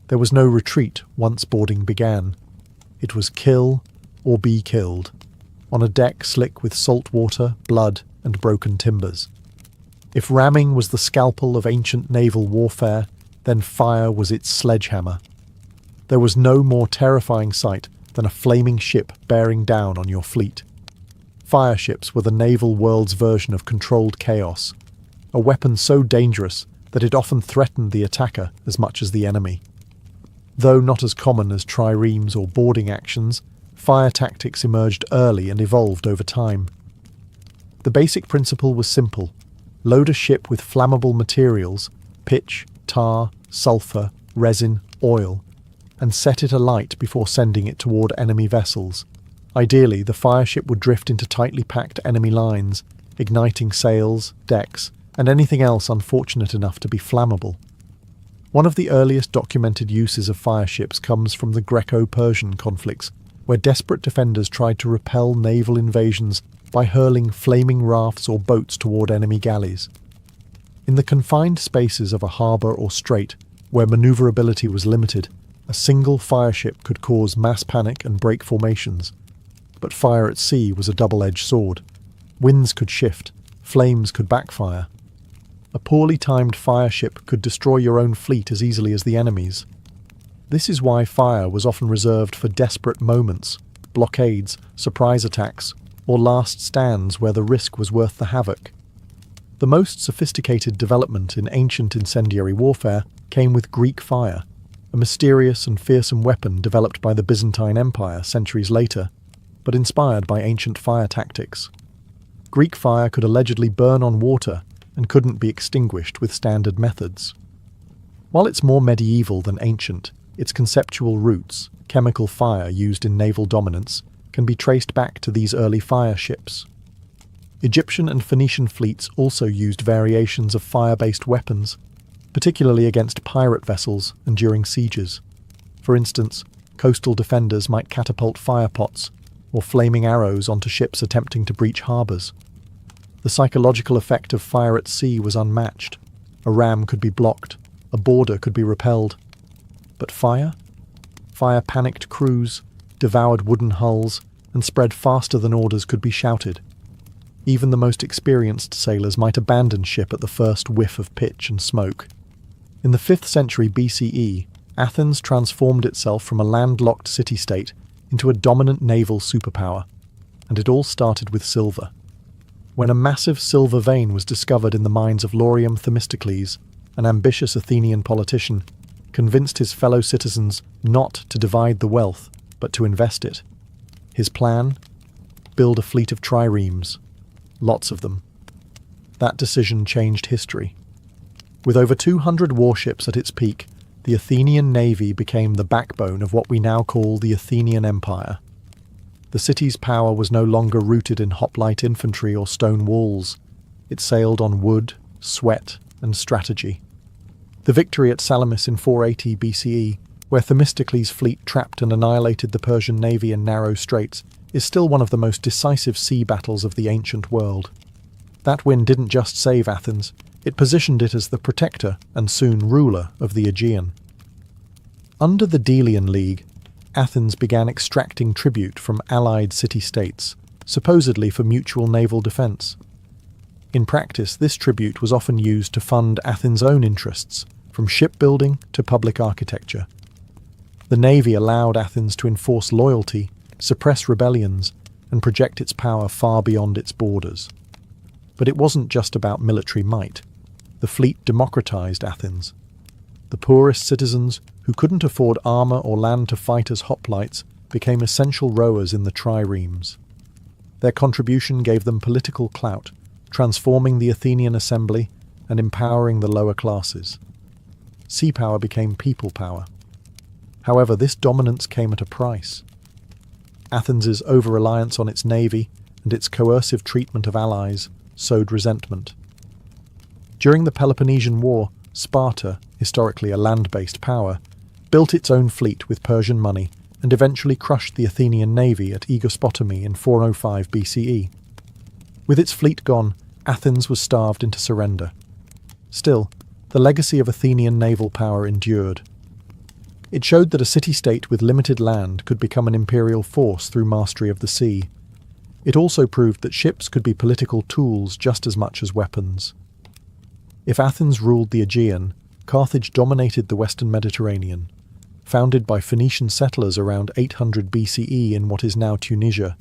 There was no retreat once boarding began. It was kill or be killed, on a deck slick with salt water, blood, and broken timbers. If ramming was the scalpel of ancient naval warfare, then fire was its sledgehammer. There was no more terrifying sight than a flaming ship bearing down on your fleet. Fire ships were the naval world's version of controlled chaos, a weapon so dangerous that it often threatened the attacker as much as the enemy. Though not as common as triremes or boarding actions, fire tactics emerged early and evolved over time. The basic principle was simple: load a ship with flammable materials, pitch, tar, sulfur, resin, oil, and set it alight before sending it toward enemy vessels. Ideally, the fire ship would drift into tightly packed enemy lines, igniting sails, decks, and anything else unfortunate enough to be flammable. One of the earliest documented uses of fire ships comes from the Greco-Persian conflicts, where desperate defenders tried to repel naval invasions by hurling flaming rafts or boats toward enemy galleys. In the confined spaces of a harbour or strait, where manoeuvrability was limited, a single fire ship could cause mass panic and break formations. But fire at sea was a double-edged sword. Winds could shift, flames could backfire. A poorly timed fire ship could destroy your own fleet as easily as the enemy's. This is why fire was often reserved for desperate moments, blockades, surprise attacks, or last stands where the risk was worth the havoc. The most sophisticated development in ancient incendiary warfare came with Greek fire, a mysterious and fearsome weapon developed by the Byzantine Empire centuries later, but inspired by ancient fire tactics. Greek fire could allegedly burn on water and couldn't be extinguished with standard methods. While it's more medieval than ancient, its conceptual roots, chemical fire used in naval dominance, can be traced back to these early fire ships. Egyptian and Phoenician fleets also used variations of fire-based weapons, particularly against pirate vessels and during sieges. For instance, coastal defenders might catapult fire pots or flaming arrows onto ships attempting to breach harbours. The psychological effect of fire at sea was unmatched. A ram could be blocked, a boarder could be repelled. But fire? Fire panicked crews, devoured wooden hulls, and spread faster than orders could be shouted. Even the most experienced sailors might abandon ship at the first whiff of pitch and smoke. In the 5th century BCE, Athens transformed itself from a landlocked city-state into a dominant naval superpower, and it all started with silver. When a massive silver vein was discovered in the mines of Laurium Themistocles, an ambitious Athenian politician convinced his fellow citizens not to divide the wealth, but to invest it. His plan? Build a fleet of triremes. Lots of them. That decision changed history. With over 200 warships at its peak, the Athenian navy became the backbone of what we now call the Athenian Empire. The city's power was no longer rooted in hoplite infantry or stone walls. It sailed on wood, sweat, and strategy. The victory at Salamis in 480 BCE, where Themistocles' fleet trapped and annihilated the Persian navy in narrow straits, is still one of the most decisive sea battles of the ancient world. That win didn't just save Athens, it positioned it as the protector and soon ruler of the Aegean. Under the Delian League, Athens began extracting tribute from allied city-states, supposedly for mutual naval defence. In practice, this tribute was often used to fund Athens' own interests, from shipbuilding to public architecture. The navy allowed Athens to enforce loyalty, suppress rebellions, and project its power far beyond its borders. But it wasn't just about military might. The fleet democratized Athens. The poorest citizens, who couldn't afford armor or land to fight as hoplites, became essential rowers in the triremes. Their contribution gave them political clout, transforming the Athenian assembly and empowering the lower classes. Sea power became people power. However, this dominance came at a price. Athens's over-reliance on its navy and its coercive treatment of allies sowed resentment. During the Peloponnesian War, Sparta, historically a land-based power, built its own fleet with Persian money and eventually crushed the Athenian navy at Aegospotami in 405 BCE. With its fleet gone, Athens was starved into surrender. Still, the legacy of Athenian naval power endured. It showed that a city-state with limited land could become an imperial force through mastery of the sea. It also proved that ships could be political tools just as much as weapons. If Athens ruled the Aegean, Carthage dominated the western Mediterranean. Founded by Phoenician settlers around 800 BCE in what is now Tunisia,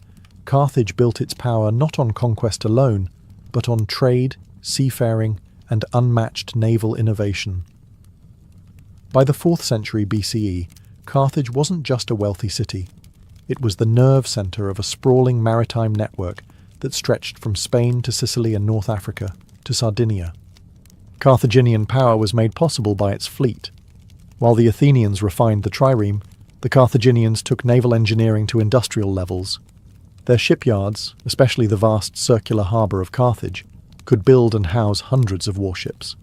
Carthage built its power not on conquest alone, but on trade, seafaring, and unmatched naval innovation. By the 4th century BCE, Carthage wasn't just a wealthy city. It was the nerve centre of a sprawling maritime network that stretched from Spain to Sicily and North Africa to Sardinia. Carthaginian power was made possible by its fleet. While the Athenians refined the trireme, the Carthaginians took naval engineering to industrial levels. Their shipyards, especially the vast circular harbour of Carthage, could build and house hundreds of warships.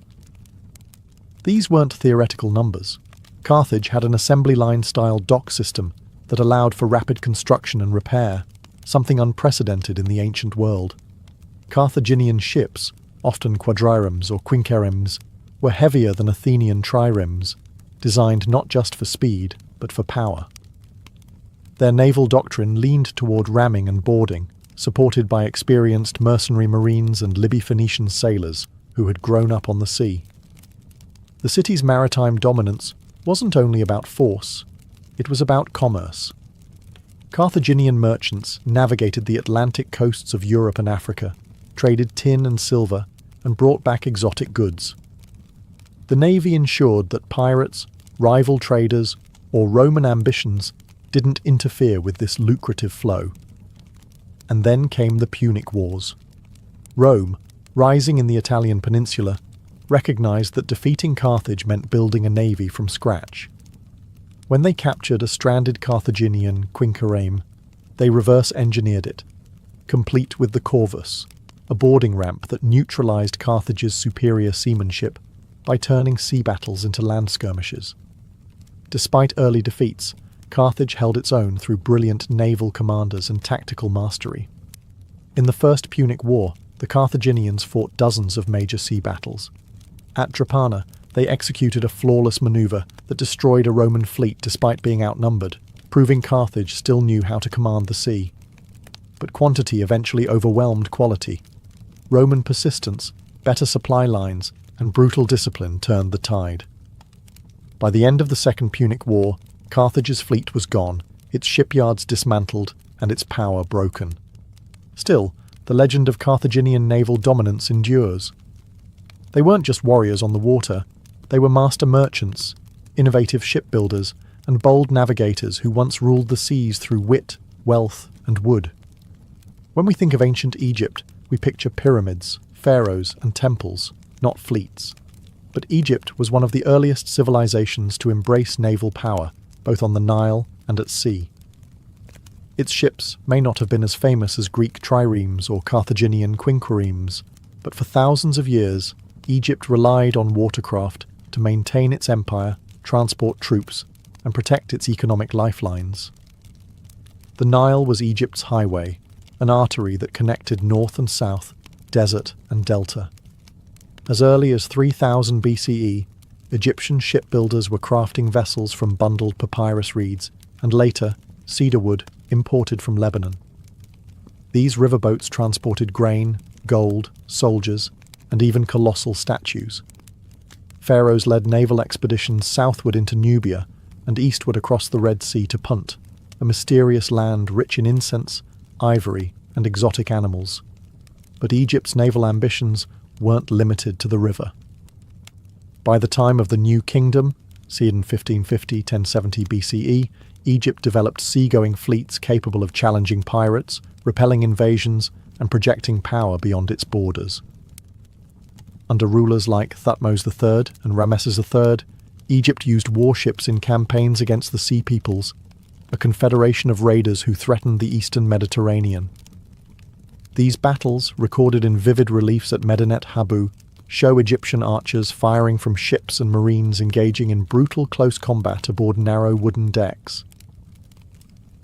These weren't theoretical numbers. Carthage had an assembly line-style dock system that allowed for rapid construction and repair, something unprecedented in the ancient world. Carthaginian ships, often quadriremes or quinqueremes, were heavier than Athenian triremes, designed not just for speed, but for power. Their naval doctrine leaned toward ramming and boarding, supported by experienced mercenary marines and Libyan-Phoenician sailors who had grown up on the sea. The city's maritime dominance wasn't only about force, it was about commerce. Carthaginian merchants navigated the Atlantic coasts of Europe and Africa, traded tin and silver, and brought back exotic goods. The navy ensured that pirates, rival traders, or Roman ambitions didn't interfere with this lucrative flow. And then came the Punic Wars. Rome, rising in the Italian peninsula, recognized that defeating Carthage meant building a navy from scratch. When they captured a stranded Carthaginian quinquereme, they reverse-engineered it, complete with the corvus, a boarding ramp that neutralized Carthage's superior seamanship by turning sea battles into land skirmishes. Despite early defeats, Carthage held its own through brilliant naval commanders and tactical mastery. In the First Punic War, the Carthaginians fought dozens of major sea battles. At Drepana, they executed a flawless maneuver that destroyed a Roman fleet despite being outnumbered, proving Carthage still knew how to command the sea. But quantity eventually overwhelmed quality. Roman persistence, better supply lines, and brutal discipline turned the tide. By the end of the Second Punic War, Carthage's fleet was gone, its shipyards dismantled, and its power broken. Still, the legend of Carthaginian naval dominance endures. They weren't just warriors on the water, they were master merchants, innovative shipbuilders, and bold navigators who once ruled the seas through wit, wealth, and wood. When we think of ancient Egypt, we picture pyramids, pharaohs, and temples, not fleets. But Egypt was one of the earliest civilizations to embrace naval power, both on the Nile and at sea. Its ships may not have been as famous as Greek triremes or Carthaginian quinqueremes, but for thousands of years, Egypt relied on watercraft to maintain its empire, transport troops, and protect its economic lifelines. The Nile was Egypt's highway, an artery that connected north and south, desert and delta. As early as 3000 BCE, Egyptian shipbuilders were crafting vessels from bundled papyrus reeds, and later, cedar wood imported from Lebanon. These riverboats transported grain, gold, soldiers, and even colossal statues. Pharaohs led naval expeditions southward into Nubia and eastward across the Red Sea to Punt, a mysterious land rich in incense, ivory, and exotic animals. But Egypt's naval ambitions weren't limited to the river. By the time of the New Kingdom, in 1550-1070 BCE, Egypt developed seagoing fleets capable of challenging pirates, repelling invasions, and projecting power beyond its borders. Under rulers like Thutmose III and Rameses III, Egypt used warships in campaigns against the Sea Peoples, a confederation of raiders who threatened the eastern Mediterranean. These battles, recorded in vivid reliefs at Medinet Habu, show Egyptian archers firing from ships and marines engaging in brutal close combat aboard narrow wooden decks.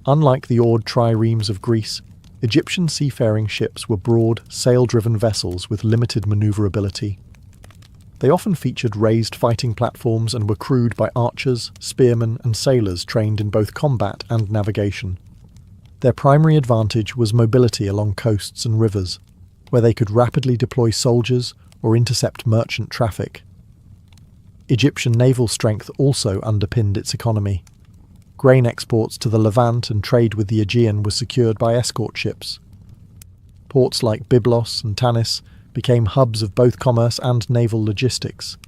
Unlike the oared triremes of Greece, Egyptian seafaring ships were broad, sail-driven vessels with limited maneuverability. They often featured raised fighting platforms and were crewed by archers, spearmen, and sailors trained in both combat and navigation. Their primary advantage was mobility along coasts and rivers, where they could rapidly deploy soldiers or intercept merchant traffic. Egyptian naval strength also underpinned its economy. Grain exports to the Levant and trade with the Aegean was secured by escort ships. Ports like Byblos and Tanis became hubs of both commerce and naval logistics.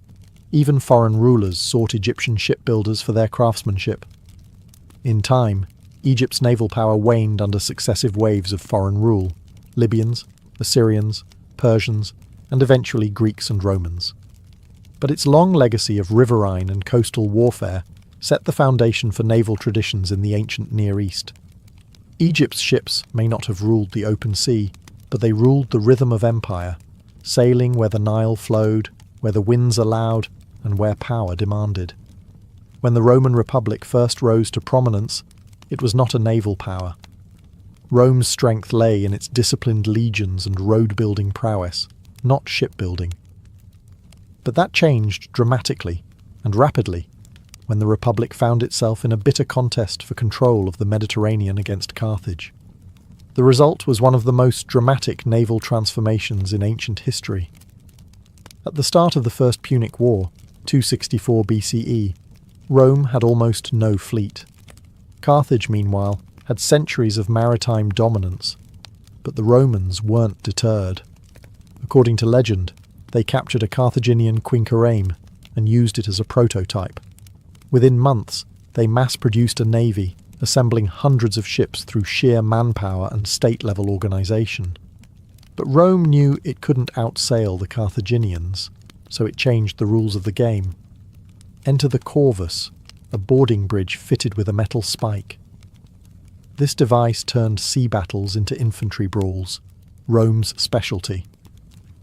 Even foreign rulers sought Egyptian shipbuilders for their craftsmanship. In time, Egypt's naval power waned under successive waves of foreign rule: Libyans, Assyrians, Persians, and eventually Greeks and Romans. But its long legacy of riverine and coastal warfare set the foundation for naval traditions in the ancient Near East. Egypt's ships may not have ruled the open sea, but they ruled the rhythm of empire, sailing where the Nile flowed, where the winds allowed, and where power demanded. When the Roman Republic first rose to prominence, it was not a naval power. Rome's strength lay in its disciplined legions and road-building prowess, not shipbuilding. But that changed dramatically and rapidly when the Republic found itself in a bitter contest for control of the Mediterranean against Carthage. The result was one of the most dramatic naval transformations in ancient history. At the start of the First Punic War, 264 BCE, Rome had almost no fleet. Carthage, meanwhile, had centuries of maritime dominance, but the Romans weren't deterred. According to legend, they captured a Carthaginian quinquereme and used it as a prototype. Within months, they mass-produced a navy, assembling hundreds of ships through sheer manpower and state-level organization. But Rome knew it couldn't outsail the Carthaginians, so it changed the rules of the game. Enter the corvus, a boarding bridge fitted with a metal spike. This device turned sea battles into infantry brawls, Rome's specialty.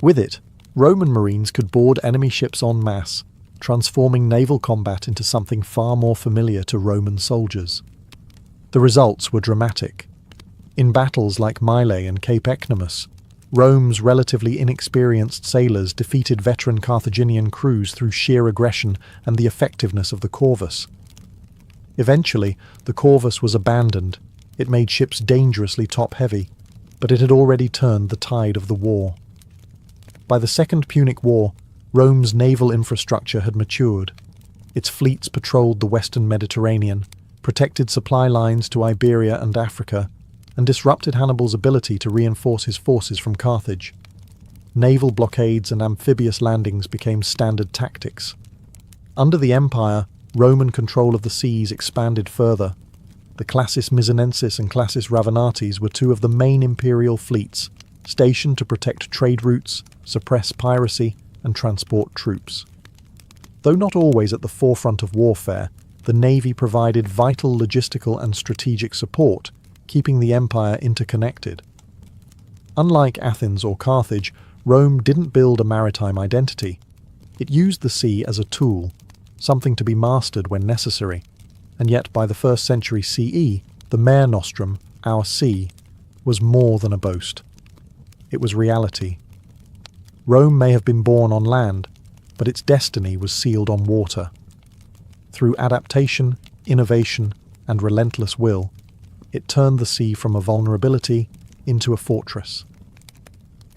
With it, Roman marines could board enemy ships en masse, transforming naval combat into something far more familiar to Roman soldiers. The results were dramatic. In battles like Mylae and Cape Ecnomus, Rome's relatively inexperienced sailors defeated veteran Carthaginian crews through sheer aggression and the effectiveness of the corvus. Eventually, the corvus was abandoned. It made ships dangerously top-heavy, but it had already turned the tide of the war. By the Second Punic War, Rome's naval infrastructure had matured. Its fleets patrolled the western Mediterranean, protected supply lines to Iberia and Africa, and disrupted Hannibal's ability to reinforce his forces from Carthage. Naval blockades and amphibious landings became standard tactics. Under the Empire, Roman control of the seas expanded further. The Classis Mizanensis and Classis Ravenatis were two of the main imperial fleets, stationed to protect trade routes, suppress piracy, and transport troops. Though not always at the forefront of warfare, the navy provided vital logistical and strategic support, keeping the empire interconnected. Unlike Athens or Carthage, Rome didn't build a maritime identity. It used the sea as a tool, something to be mastered when necessary, and yet by the 1st century CE, the Mare Nostrum, our sea, was more than a boast. It was reality. Rome may have been born on land, but its destiny was sealed on water. Through adaptation, innovation, and relentless will, it turned the sea from a vulnerability into a fortress.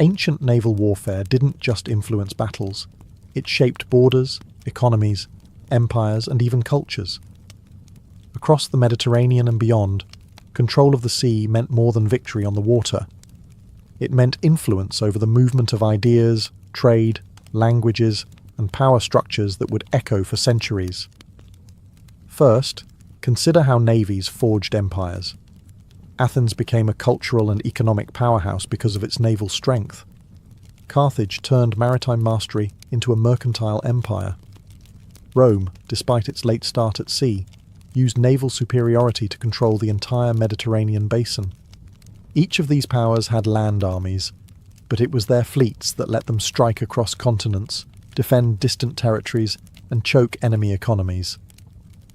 Ancient naval warfare didn't just influence battles. It shaped borders, economies, empires, and even cultures. Across the Mediterranean and beyond, control of the sea meant more than victory on the water. It meant influence over the movement of ideas, trade, languages, and power structures that would echo for centuries. First, consider how navies forged empires. Athens became a cultural and economic powerhouse because of its naval strength. Carthage turned maritime mastery into a mercantile empire. Rome, despite its late start at sea, used naval superiority to control the entire Mediterranean basin. Each of these powers had land armies, but it was their fleets that let them strike across continents, defend distant territories, and choke enemy economies.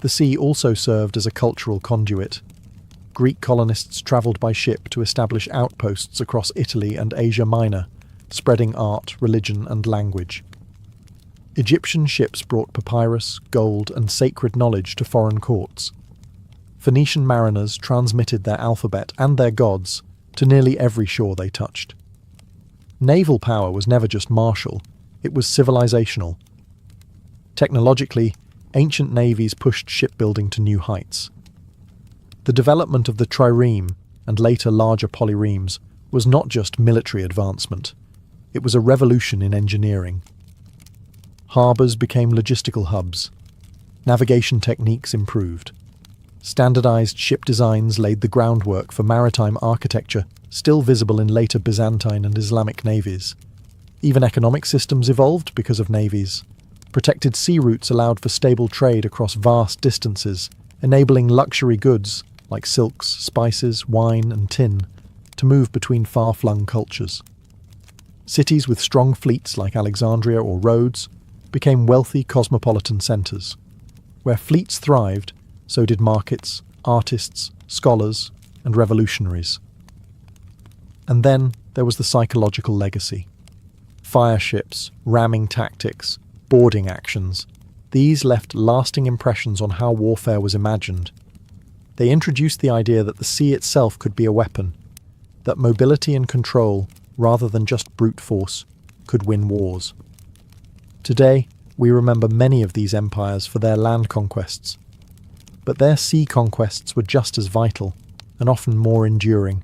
The sea also served as a cultural conduit. Greek colonists travelled by ship to establish outposts across Italy and Asia Minor, spreading art, religion, and language. Egyptian ships brought papyrus, gold, and sacred knowledge to foreign courts. Phoenician mariners transmitted their alphabet and their gods to nearly every shore they touched. Naval power was never just martial, it was civilizational. Technologically, ancient navies pushed shipbuilding to new heights. The development of the trireme, and later larger polyremes, was not just military advancement, it was a revolution in engineering. Harbours became logistical hubs. Navigation techniques improved. Standardized ship designs laid the groundwork for maritime architecture still visible in later Byzantine and Islamic navies. Even economic systems evolved because of navies. Protected sea routes allowed for stable trade across vast distances, enabling luxury goods like silks, spices, wine, and tin to move between far-flung cultures. Cities with strong fleets like Alexandria or Rhodes became wealthy cosmopolitan centres. Where fleets thrived, so did markets, artists, scholars, and revolutionaries. And then there was the psychological legacy. Fire ships, ramming tactics, boarding actions, these left lasting impressions on how warfare was imagined. They introduced the idea that the sea itself could be a weapon, that mobility and control, rather than just brute force, could win wars. Today, we remember many of these empires for their land conquests, but their sea conquests were just as vital, and often more enduring.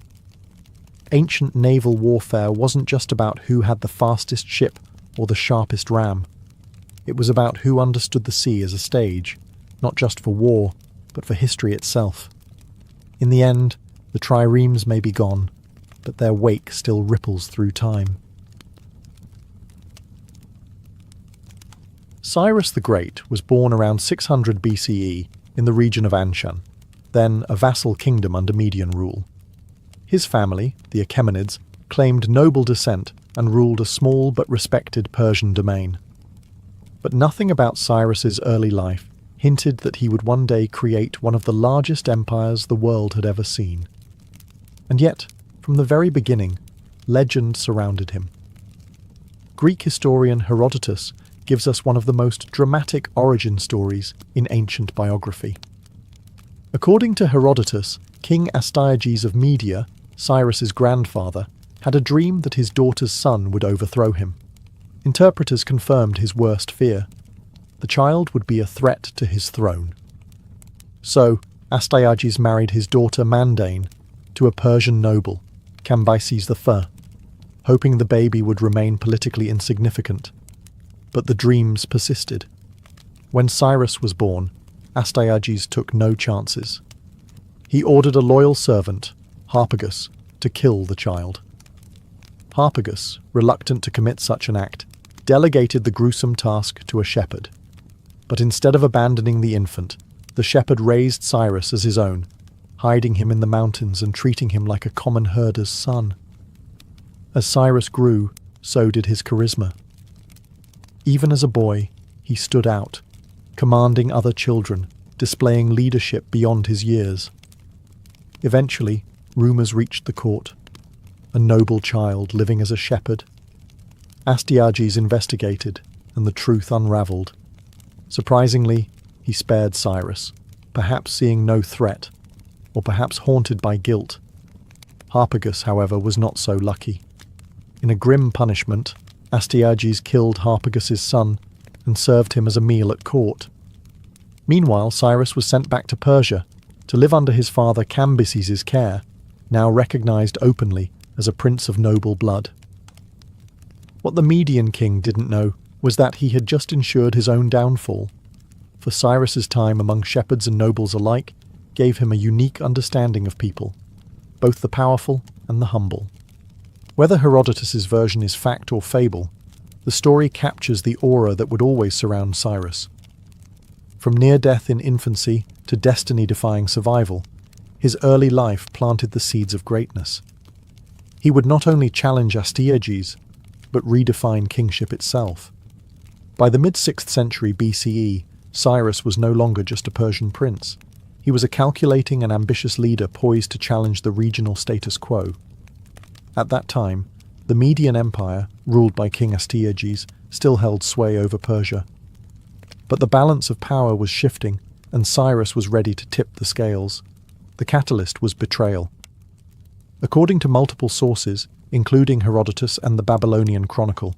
Ancient naval warfare wasn't just about who had the fastest ship or the sharpest ram. It was about who understood the sea as a stage, not just for war, but for history itself. In the end, the triremes may be gone, but their wake still ripples through time. Cyrus the Great was born around 600 BCE in the region of Anshan, then a vassal kingdom under Median rule. His family, the Achaemenids, claimed noble descent and ruled a small but respected Persian domain. But nothing about Cyrus's early life hinted that he would one day create one of the largest empires the world had ever seen. And yet, from the very beginning, legend surrounded him. Greek historian Herodotus gives us one of the most dramatic origin stories in ancient biography. According to Herodotus, King Astyages of Media, Cyrus's grandfather, had a dream that his daughter's son would overthrow him. Interpreters confirmed his worst fear. The child would be a threat to his throne. So, Astyages married his daughter Mandane to a Persian noble, Cambyses I, hoping the baby would remain politically insignificant. But the dreams persisted. When Cyrus was born, Astyages took no chances. He ordered a loyal servant, Harpagus, to kill the child. Harpagus, reluctant to commit such an act, delegated the gruesome task to a shepherd. But instead of abandoning the infant, the shepherd raised Cyrus as his own, hiding him in the mountains and treating him like a common herder's son. As Cyrus grew, so did his charisma. Even as a boy, he stood out, commanding other children, displaying leadership beyond his years. Eventually, rumours reached the court. A noble child living as a shepherd. Astyages investigated, and the truth unravelled. Surprisingly, he spared Cyrus, perhaps seeing no threat, or perhaps haunted by guilt. Harpagus, however, was not so lucky. In a grim punishment, Astyages killed Harpagus's son and served him as a meal at court. Meanwhile, Cyrus was sent back to Persia to live under his father Cambyses's care, now recognised openly as a prince of noble blood. What the Median king didn't know was that he had just ensured his own downfall, for Cyrus's time among shepherds and nobles alike gave him a unique understanding of people, both the powerful and the humble. Whether Herodotus's version is fact or fable, the story captures the aura that would always surround Cyrus. From near death in infancy to destiny-defying survival, his early life planted the seeds of greatness. He would not only challenge Astyages, but redefine kingship itself. By the mid-6th century BCE, Cyrus was no longer just a Persian prince. He was a calculating and ambitious leader poised to challenge the regional status quo. At that time, the Median Empire, ruled by King Astyages, still held sway over Persia. But the balance of power was shifting, and Cyrus was ready to tip the scales. The catalyst was betrayal. According to multiple sources, including Herodotus and the Babylonian Chronicle,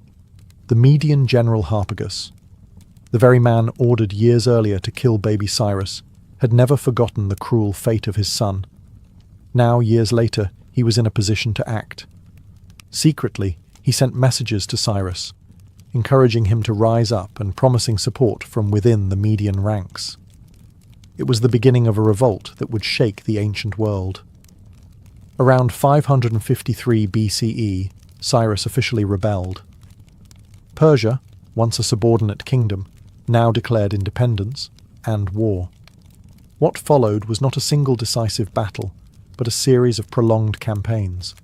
the Median general Harpagus, the very man ordered years earlier to kill baby Cyrus, had never forgotten the cruel fate of his son. Now, years later, he was in a position to act. Secretly, he sent messages to Cyrus, encouraging him to rise up and promising support from within the Median ranks. It was the beginning of a revolt that would shake the ancient world. Around 553 BCE, Cyrus officially rebelled. Persia, once a subordinate kingdom, now declared independence and war. What followed was not a single decisive battle, but a series of prolonged campaigns.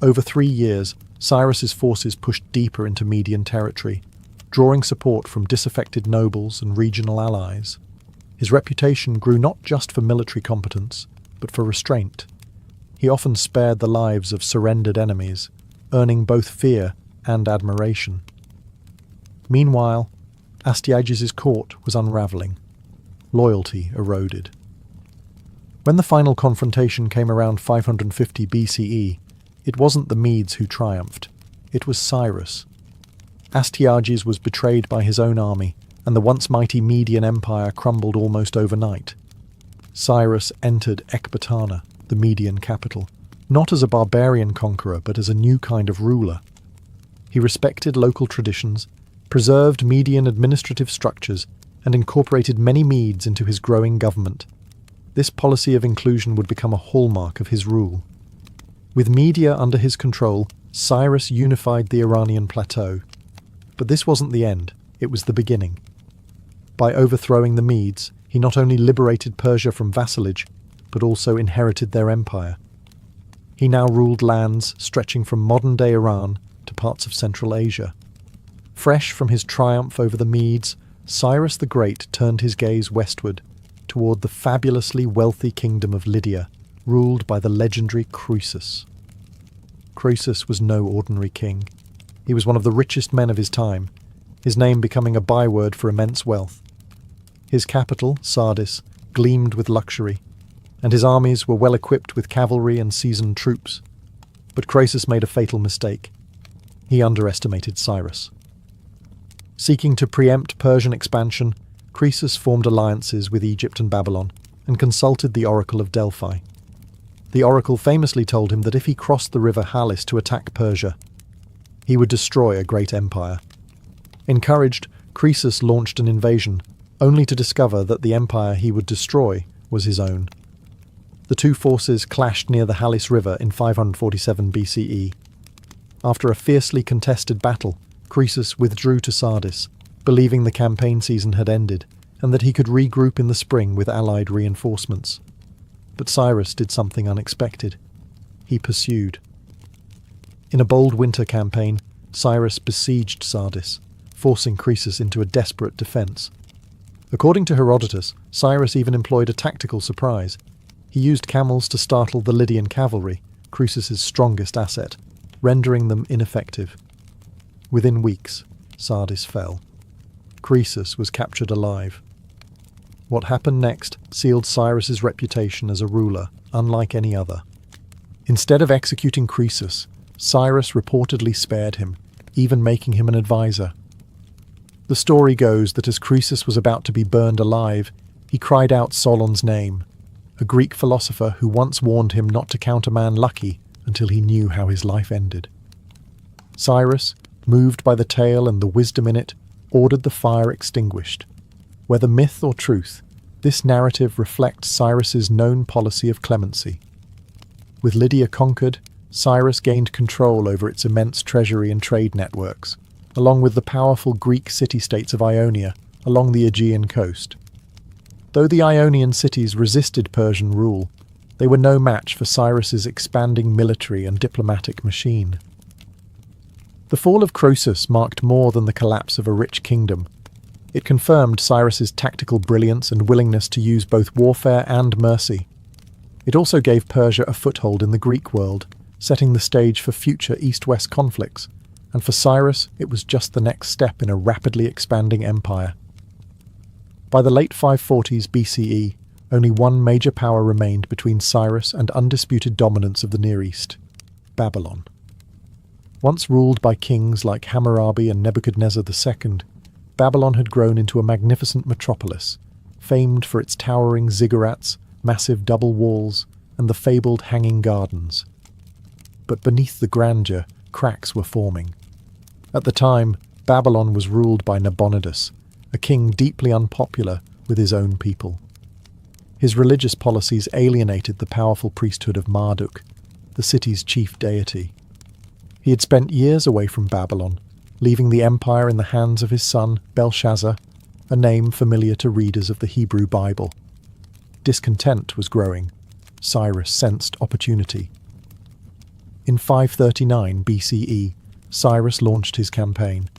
Over 3 years, Cyrus's forces pushed deeper into Median territory, drawing support from disaffected nobles and regional allies. His reputation grew not just for military competence, but for restraint. He often spared the lives of surrendered enemies, earning both fear and admiration. Meanwhile, Astyages' court was unravelling. Loyalty eroded. When the final confrontation came around 550 BCE, it wasn't the Medes who triumphed. It was Cyrus. Astyages was betrayed by his own army, and the once mighty Median Empire crumbled almost overnight. Cyrus entered Ecbatana, the Median capital, not as a barbarian conqueror but as a new kind of ruler. He respected local traditions, preserved Median administrative structures, and incorporated many Medes into his growing government. This policy of inclusion would become a hallmark of his rule. With Media under his control, Cyrus unified the Iranian plateau. But this wasn't the end, it was the beginning. By overthrowing the Medes, he not only liberated Persia from vassalage, but also inherited their empire. He now ruled lands stretching from modern-day Iran to parts of Central Asia. Fresh from his triumph over the Medes, Cyrus the Great turned his gaze westward, toward the fabulously wealthy kingdom of Lydia, ruled by the legendary Croesus. Croesus was no ordinary king. He was one of the richest men of his time, his name becoming a byword for immense wealth. His capital, Sardis, gleamed with luxury, and his armies were well equipped with cavalry and seasoned troops. But Croesus made a fatal mistake. He underestimated Cyrus. Seeking to preempt Persian expansion, Croesus formed alliances with Egypt and Babylon, and consulted the Oracle of Delphi. The oracle famously told him that if he crossed the river Halys to attack Persia, he would destroy a great empire. Encouraged, Croesus launched an invasion, only to discover that the empire he would destroy was his own. The two forces clashed near the Halys River in 547 BCE. After a fiercely contested battle, Croesus withdrew to Sardis, believing the campaign season had ended, and that he could regroup in the spring with allied reinforcements. But Cyrus did something unexpected. He pursued. In a bold winter campaign, Cyrus besieged Sardis, forcing Croesus into a desperate defence. According to Herodotus, Cyrus even employed a tactical surprise. He used camels to startle the Lydian cavalry, Croesus's strongest asset, rendering them ineffective. Within weeks, Sardis fell. Croesus was captured alive. What happened next sealed Cyrus's reputation as a ruler unlike any other. Instead of executing Croesus, Cyrus reportedly spared him, even making him an advisor. The story goes that as Croesus was about to be burned alive, he cried out Solon's name, a Greek philosopher who once warned him not to count a man lucky until he knew how his life ended. Cyrus, moved by the tale and the wisdom in it, ordered the fire extinguished. Whether myth or truth, this narrative reflects Cyrus's known policy of clemency. With Lydia conquered, Cyrus gained control over its immense treasury and trade networks, along with the powerful Greek city-states of Ionia, along the Aegean coast. Though the Ionian cities resisted Persian rule, they were no match for Cyrus's expanding military and diplomatic machine. The fall of Croesus marked more than the collapse of a rich kingdom. It confirmed Cyrus's tactical brilliance and willingness to use both warfare and mercy. It also gave Persia a foothold in the Greek world, setting the stage for future East-West conflicts, and for Cyrus it was just the next step in a rapidly expanding empire. By the late 540s BCE, only one major power remained between Cyrus and undisputed dominance of the Near East: Babylon. Once ruled by kings like Hammurabi and Nebuchadnezzar II, Babylon had grown into a magnificent metropolis, famed for its towering ziggurats, massive double walls, and the fabled hanging gardens. But beneath the grandeur, cracks were forming. At the time, Babylon was ruled by Nabonidus, a king deeply unpopular with his own people. His religious policies alienated the powerful priesthood of Marduk, the city's chief deity. He had spent years away from Babylon, leaving the empire in the hands of his son Belshazzar, a name familiar to readers of the Hebrew Bible. Discontent was growing. Cyrus sensed opportunity. In 539 BCE, Cyrus launched his campaign.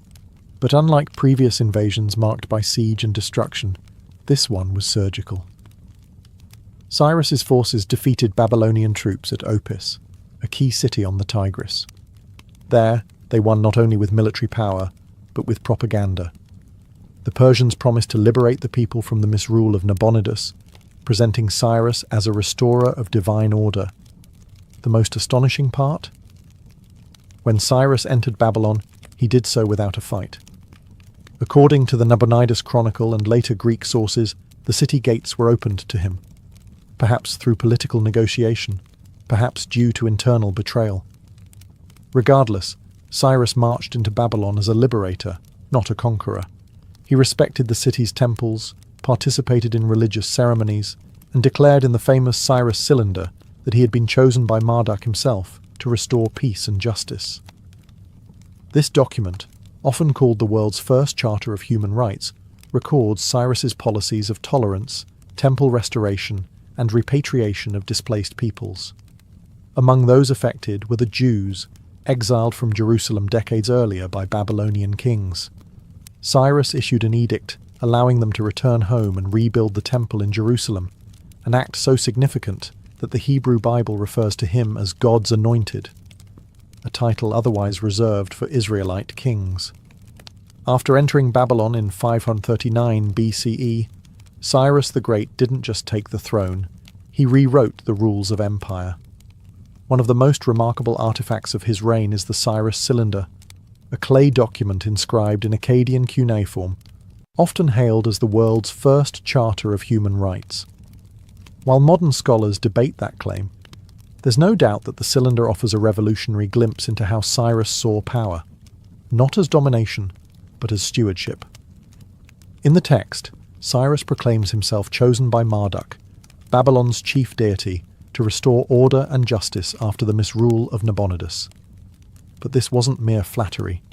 But unlike previous invasions marked by siege and destruction, this one was surgical. Cyrus's forces defeated Babylonian troops at Opis, a key city on the Tigris. There, they won not only with military power, but with propaganda. The Persians promised to liberate the people from the misrule of Nabonidus, presenting Cyrus as a restorer of divine order. The most astonishing part? When Cyrus entered Babylon, he did so without a fight. According to the Nabonidus Chronicle and later Greek sources, the city gates were opened to him, perhaps through political negotiation, perhaps due to internal betrayal. Regardless, Cyrus marched into Babylon as a liberator, not a conqueror. He respected the city's temples, participated in religious ceremonies, and declared in the famous Cyrus Cylinder that he had been chosen by Marduk himself to restore peace and justice. This document, often called the world's first Charter of Human Rights, records Cyrus's policies of tolerance, temple restoration, and repatriation of displaced peoples. Among those affected were the Jews, exiled from Jerusalem decades earlier by Babylonian kings. Cyrus issued an edict allowing them to return home and rebuild the temple in Jerusalem, an act so significant that the Hebrew Bible refers to him as God's anointed, a title otherwise reserved for Israelite kings. After entering Babylon in 539 BCE, Cyrus the Great didn't just take the throne, he rewrote the rules of empire. One of the most remarkable artifacts of his reign is the Cyrus Cylinder, a clay document inscribed in Akkadian cuneiform, often hailed as the world's first Charter of Human Rights. While modern scholars debate that claim, there's no doubt that the cylinder offers a revolutionary glimpse into how Cyrus saw power, not as domination, but as stewardship. In the text, Cyrus proclaims himself chosen by Marduk, Babylon's chief deity, to restore order and justice after the misrule of Nabonidus. But this wasn't mere flattery.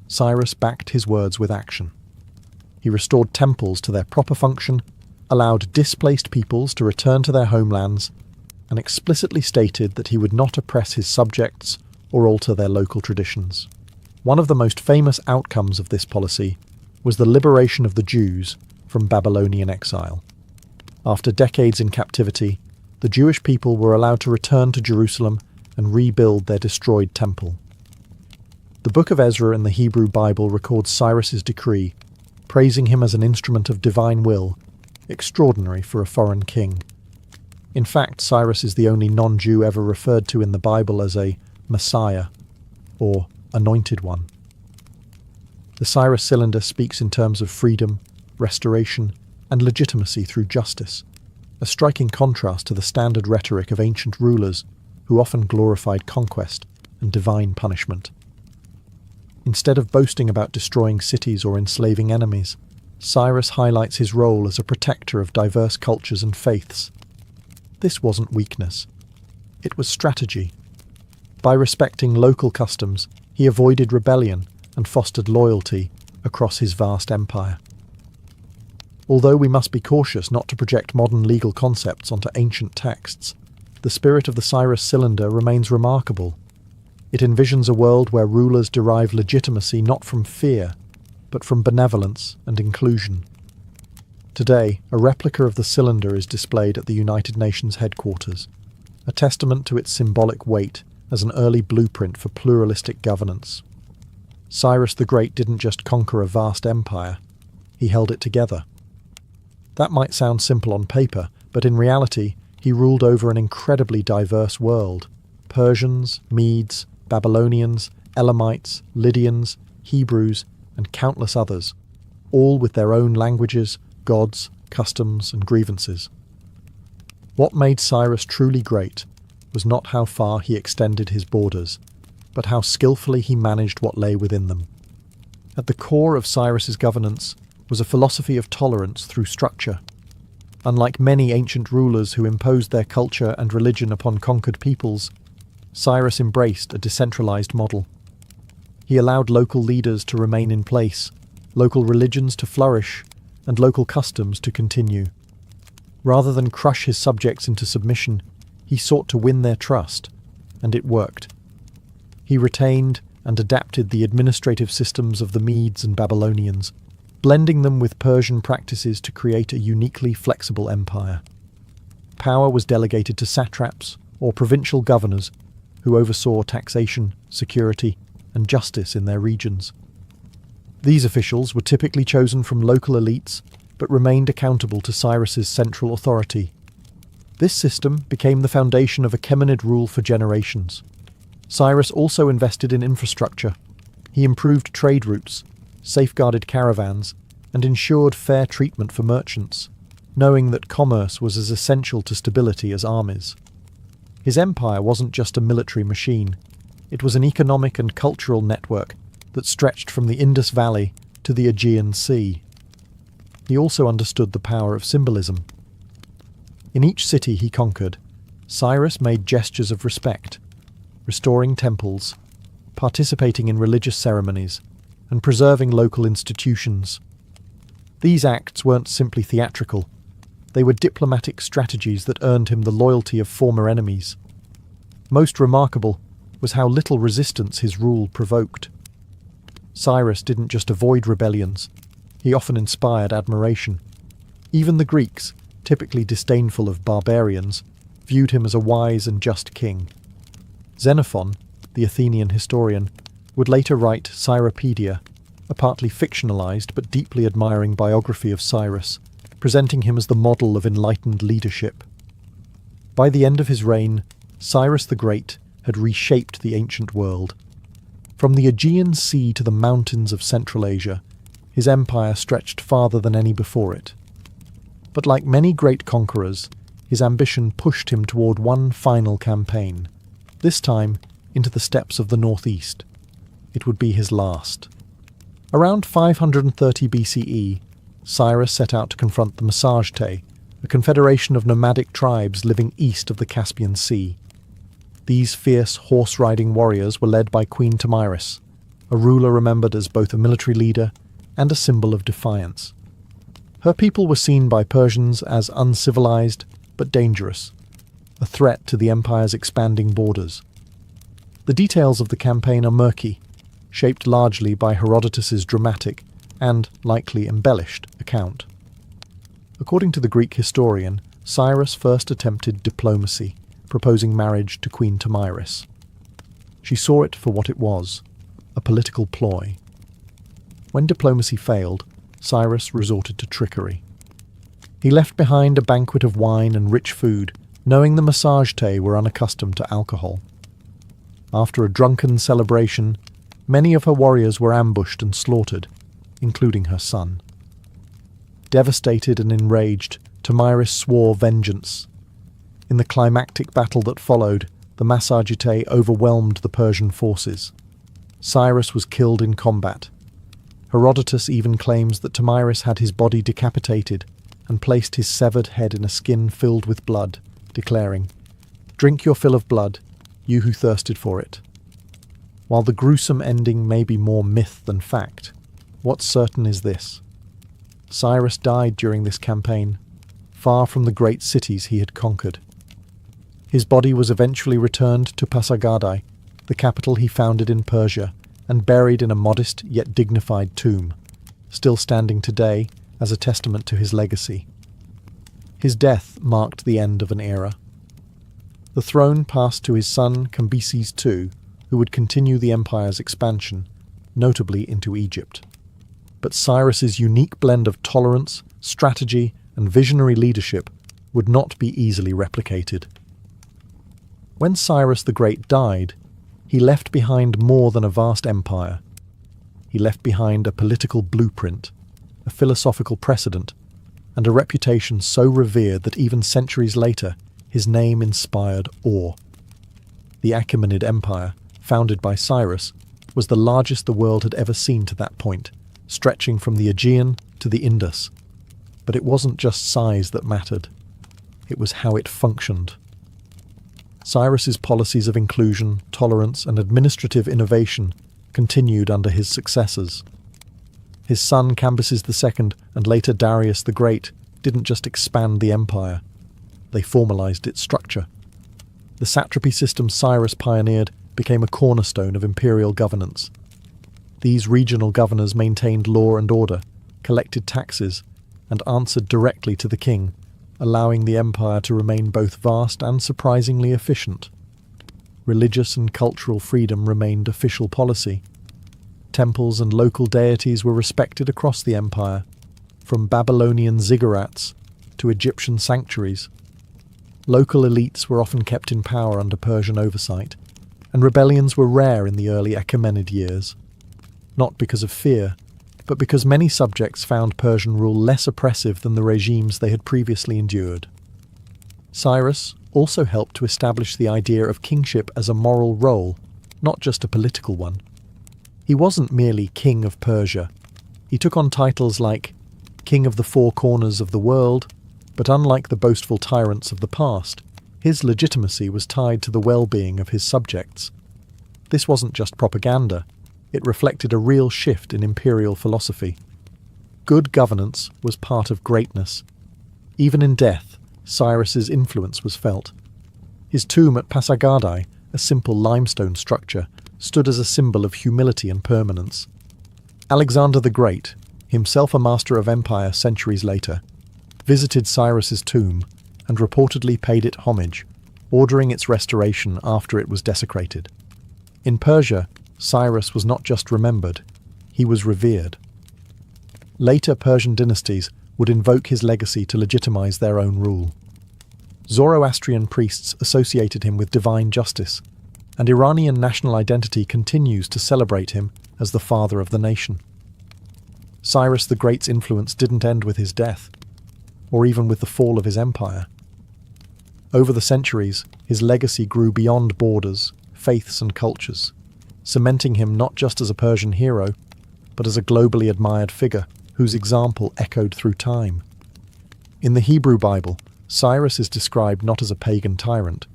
Cyrus backed his words with action. He restored temples to their proper function, allowed displaced peoples to return to their homelands, and explicitly stated that he would not oppress his subjects or alter their local traditions. One of the most famous outcomes of this policy was the liberation of the Jews from Babylonian exile. After decades in captivity, the Jewish people were allowed to return to Jerusalem and rebuild their destroyed temple. The Book of Ezra in the Hebrew Bible records Cyrus's decree, praising him as an instrument of divine will, extraordinary for a foreign king. In fact, Cyrus is the only non-Jew ever referred to in the Bible as a Messiah, or Anointed One. The Cyrus Cylinder speaks in terms of freedom, restoration, and legitimacy through justice, a striking contrast to the standard rhetoric of ancient rulers who often glorified conquest and divine punishment. Instead of boasting about destroying cities or enslaving enemies, Cyrus highlights his role as a protector of diverse cultures and faiths. This wasn't weakness. It was strategy. By respecting local customs, he avoided rebellion and fostered loyalty across his vast empire. Although we must be cautious not to project modern legal concepts onto ancient texts, the spirit of the Cyrus cylinder remains remarkable. It envisions a world where rulers derive legitimacy not from fear, but from benevolence and inclusion. Today, a replica of the cylinder is displayed at the United Nations headquarters, a testament to its symbolic weight as an early blueprint for pluralistic governance. Cyrus the Great didn't just conquer a vast empire, he held it together. That might sound simple on paper, but in reality, he ruled over an incredibly diverse world. Persians, Medes, Babylonians, Elamites, Lydians, Hebrews, and countless others, all with their own languages, gods, customs, and grievances. What made Cyrus truly great was not how far he extended his borders, but how skillfully he managed what lay within them. At the core of Cyrus's governance was a philosophy of tolerance through structure. Unlike many ancient rulers who imposed their culture and religion upon conquered peoples, Cyrus embraced a decentralized model. He allowed local leaders to remain in place, local religions to flourish, and local customs to continue. Rather than crush his subjects into submission, he sought to win their trust, and it worked. He retained and adapted the administrative systems of the Medes and Babylonians, blending them with Persian practices to create a uniquely flexible empire. Power was delegated to satraps or provincial governors who oversaw taxation, security, and justice in their regions. These officials were typically chosen from local elites, but remained accountable to Cyrus's central authority. This system became the foundation of Achaemenid rule for generations. Cyrus also invested in infrastructure. He improved trade routes, safeguarded caravans, and ensured fair treatment for merchants, knowing that commerce was as essential to stability as armies. His empire wasn't just a military machine, it was an economic and cultural network that stretched from the Indus Valley to the Aegean Sea. He also understood the power of symbolism. In each city he conquered, Cyrus made gestures of respect, restoring temples, participating in religious ceremonies, and preserving local institutions. These acts weren't simply theatrical, they were diplomatic strategies that earned him the loyalty of former enemies. Most remarkable was how little resistance his rule provoked. Cyrus didn't just avoid rebellions, he often inspired admiration. Even the Greeks, typically disdainful of barbarians, viewed him as a wise and just king. Xenophon, the Athenian historian, would later write Cyropedia, a partly fictionalized but deeply admiring biography of Cyrus, presenting him as the model of enlightened leadership. By the end of his reign, Cyrus the Great had reshaped the ancient world. From the Aegean Sea to the mountains of Central Asia, his empire stretched farther than any before it. But like many great conquerors, his ambition pushed him toward one final campaign, this time into the steppes of the northeast. It would be his last. Around 530 BCE, Cyrus set out to confront the Massagetæ, a confederation of nomadic tribes living east of the Caspian Sea. These fierce horse-riding warriors were led by Queen Tomyris, a ruler remembered as both a military leader and a symbol of defiance. Her people were seen by Persians as uncivilized but dangerous, a threat to the empire's expanding borders. The details of the campaign are murky, shaped largely by Herodotus's dramatic and likely embellished account. According to the Greek historian, Cyrus first attempted diplomacy, proposing marriage to Queen Tomyris. She saw it for what it was, a political ploy. When diplomacy failed, Cyrus resorted to trickery. He left behind a banquet of wine and rich food, knowing the Massagetæ were unaccustomed to alcohol. After a drunken celebration, many of her warriors were ambushed and slaughtered, including her son. Devastated and enraged, Tomyris swore vengeance. In the climactic battle that followed, the Massagetæ overwhelmed the Persian forces. Cyrus was killed in combat. Herodotus even claims that Tomyris had his body decapitated and placed his severed head in a skin filled with blood, declaring, "Drink your fill of blood, you who thirsted for it." While the gruesome ending may be more myth than fact, what's certain is this. Cyrus died during this campaign, far from the great cities he had conquered. His body was eventually returned to Pasargadae, the capital he founded in Persia, and buried in a modest yet dignified tomb, still standing today as a testament to his legacy. His death marked the end of an era. The throne passed to his son Cambyses II, who would continue the empire's expansion, notably into Egypt. But Cyrus's unique blend of tolerance, strategy, and visionary leadership would not be easily replicated. When Cyrus the Great died, he left behind more than a vast empire. He left behind a political blueprint, a philosophical precedent, and a reputation so revered that even centuries later, his name inspired awe. The Achaemenid Empire, founded by Cyrus, was the largest the world had ever seen to that point, stretching from the Aegean to the Indus. But it wasn't just size that mattered. It was how it functioned. Cyrus's policies of inclusion, tolerance, and administrative innovation continued under his successors. His son Cambyses II and later Darius the Great didn't just expand the empire, they formalized its structure. The satrapy system Cyrus pioneered became a cornerstone of imperial governance. These regional governors maintained law and order, collected taxes, and answered directly to the king, allowing the empire to remain both vast and surprisingly efficient. Religious and cultural freedom remained official policy. Temples and local deities were respected across the empire, from Babylonian ziggurats to Egyptian sanctuaries. Local elites were often kept in power under Persian oversight, and rebellions were rare in the early Achaemenid years. Not because of fear, but because many subjects found Persian rule less oppressive than the regimes they had previously endured. Cyrus also helped to establish the idea of kingship as a moral role, not just a political one. He wasn't merely king of Persia. He took on titles like king of the four corners of the world, but unlike the boastful tyrants of the past, his legitimacy was tied to the well-being of his subjects. This wasn't just propaganda. It reflected a real shift in imperial philosophy. Good governance was part of greatness. Even in death, Cyrus's influence was felt. His tomb at Pasargadae, a simple limestone structure, stood as a symbol of humility and permanence. Alexander the Great, himself a master of empire centuries later, visited Cyrus's tomb and reportedly paid it homage, ordering its restoration after it was desecrated. In Persia, Cyrus was not just remembered, he was revered. Later Persian dynasties would invoke his legacy to legitimize their own rule. Zoroastrian priests associated him with divine justice, and Iranian national identity continues to celebrate him as the father of the nation. Cyrus the Great's influence didn't end with his death, or even with the fall of his empire. Over the centuries, his legacy grew beyond borders, faiths and cultures, cementing him not just as a Persian hero, but as a globally admired figure whose example echoed through time. In the Hebrew Bible, Cyrus is described not as a pagan tyrant,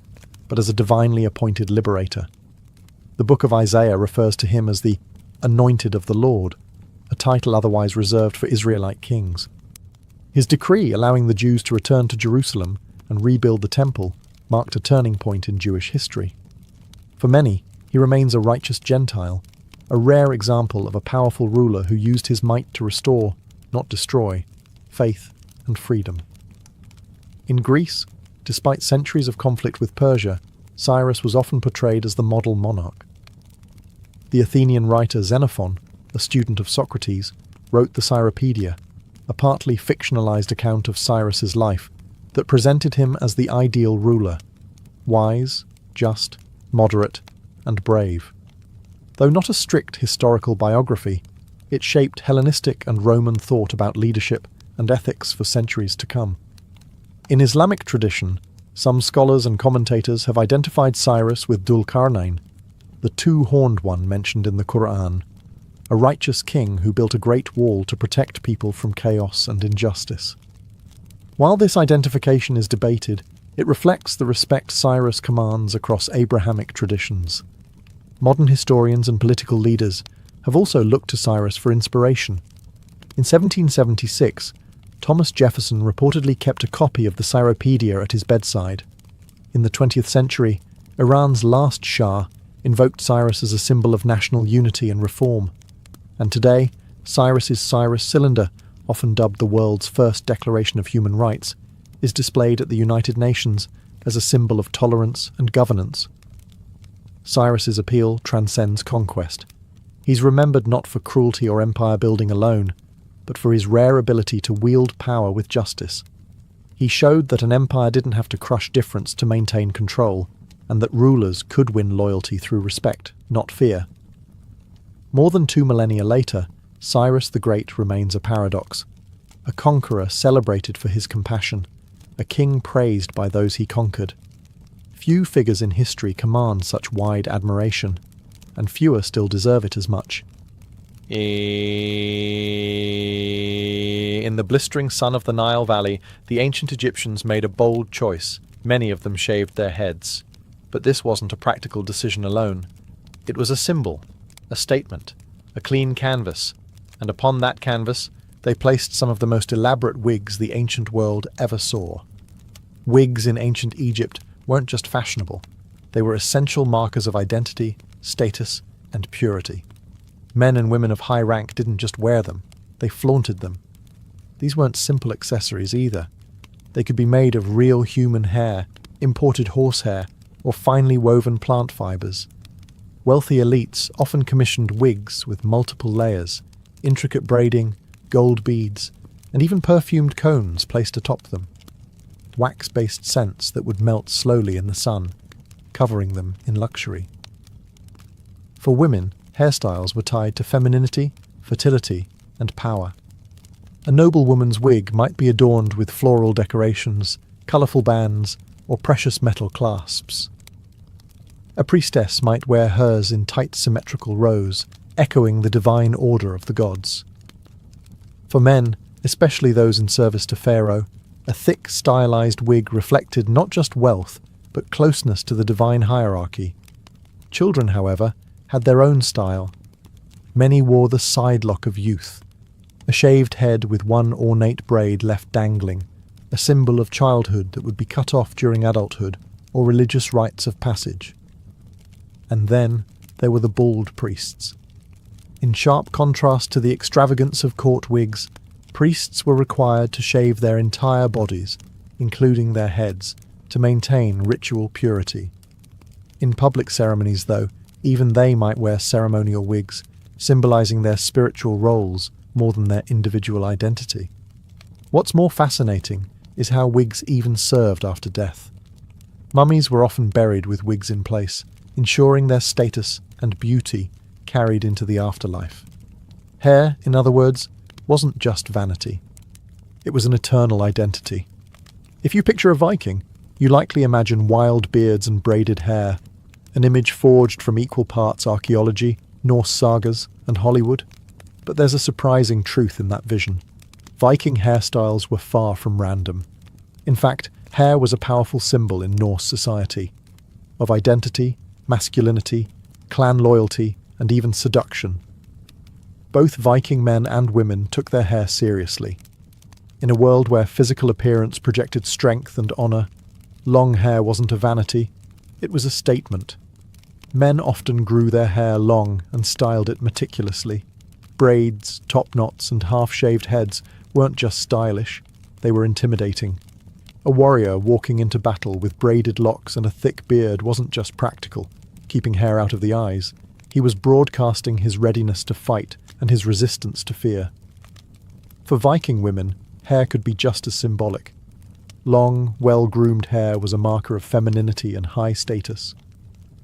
but as a divinely appointed liberator. The book of Isaiah refers to him as the anointed of the Lord, a title otherwise reserved for Israelite kings. His decree allowing the Jews to return to Jerusalem and rebuild the temple marked a turning point in Jewish history. For many, he remains a righteous Gentile, a rare example of a powerful ruler who used his might to restore, not destroy, faith and freedom. In Greece, despite centuries of conflict with Persia, Cyrus was often portrayed as the model monarch. The Athenian writer Xenophon, a student of Socrates, wrote the Cyropaedia, a partly fictionalized account of Cyrus's life that presented him as the ideal ruler, wise, just, moderate, and brave. Though not a strict historical biography, it shaped Hellenistic and Roman thought about leadership and ethics for centuries to come. In Islamic tradition, some scholars and commentators have identified Cyrus with Dhul-Qarnayn, the two-horned one mentioned in the Quran, a righteous king who built a great wall to protect people from chaos and injustice. While this identification is debated, it reflects the respect Cyrus commands across Abrahamic traditions. Modern historians and political leaders have also looked to Cyrus for inspiration. In 1776, Thomas Jefferson reportedly kept a copy of the Cyropaedia at his bedside. In the 20th century, Iran's last Shah invoked Cyrus as a symbol of national unity and reform. And today, Cyrus's Cyrus cylinder, often dubbed the world's first Declaration of Human Rights, is displayed at the United Nations as a symbol of tolerance and governance. Cyrus's appeal transcends conquest. He's remembered not for cruelty or empire building alone, but for his rare ability to wield power with justice. He showed that an empire didn't have to crush difference to maintain control, and that rulers could win loyalty through respect, not fear. More than 2 millennia later, Cyrus the Great remains a paradox. A conqueror celebrated for his compassion, a king praised by those he conquered. Few figures in history command such wide admiration, and fewer still deserve it as much. In the blistering sun of the Nile Valley, the ancient Egyptians made a bold choice. Many of them shaved their heads. But this wasn't a practical decision alone. It was a symbol, a statement, a clean canvas, and upon that canvas they placed some of the most elaborate wigs the ancient world ever saw. Wigs in ancient Egypt weren't just fashionable. They were essential markers of identity, status, and purity. Men and women of high rank didn't just wear them, they flaunted them. These weren't simple accessories either. They could be made of real human hair, imported horsehair, or finely woven plant fibers. Wealthy elites often commissioned wigs with multiple layers, intricate braiding, gold beads, and even perfumed cones placed atop them. Wax-based scents that would melt slowly in the sun, covering them in luxury. For women, hairstyles were tied to femininity, fertility, and power. A noblewoman's wig might be adorned with floral decorations, colourful bands, or precious metal clasps. A priestess might wear hers in tight symmetrical rows, echoing the divine order of the gods. For men, especially those in service to Pharaoh, a thick, stylized wig reflected not just wealth, but closeness to the divine hierarchy. Children, however, had their own style. Many wore the sidelock of youth, a shaved head with one ornate braid left dangling, a symbol of childhood that would be cut off during adulthood or religious rites of passage. And then there were the bald priests. In sharp contrast to the extravagance of court wigs, priests were required to shave their entire bodies, including their heads, to maintain ritual purity. In public ceremonies, though, even they might wear ceremonial wigs, symbolizing their spiritual roles more than their individual identity. What's more fascinating is how wigs even served after death. Mummies were often buried with wigs in place, ensuring their status and beauty carried into the afterlife. Hair, in other words, wasn't just vanity. It was an eternal identity. If you picture a Viking, you likely imagine wild beards and braided hair, an image forged from equal parts archaeology, Norse sagas, and Hollywood. But there's a surprising truth in that vision. Viking hairstyles were far from random. In fact, hair was a powerful symbol in Norse society, of identity, masculinity, clan loyalty, and even seduction. Both Viking men and women took their hair seriously. In a world where physical appearance projected strength and honour, long hair wasn't a vanity, it was a statement. Men often grew their hair long and styled it meticulously. Braids, top knots, and half-shaved heads weren't just stylish, they were intimidating. A warrior walking into battle with braided locks and a thick beard wasn't just practical, keeping hair out of the eyes. He was broadcasting his readiness to fight and his resistance to fear. For Viking women, hair could be just as symbolic. Long, well-groomed hair was a marker of femininity and high status.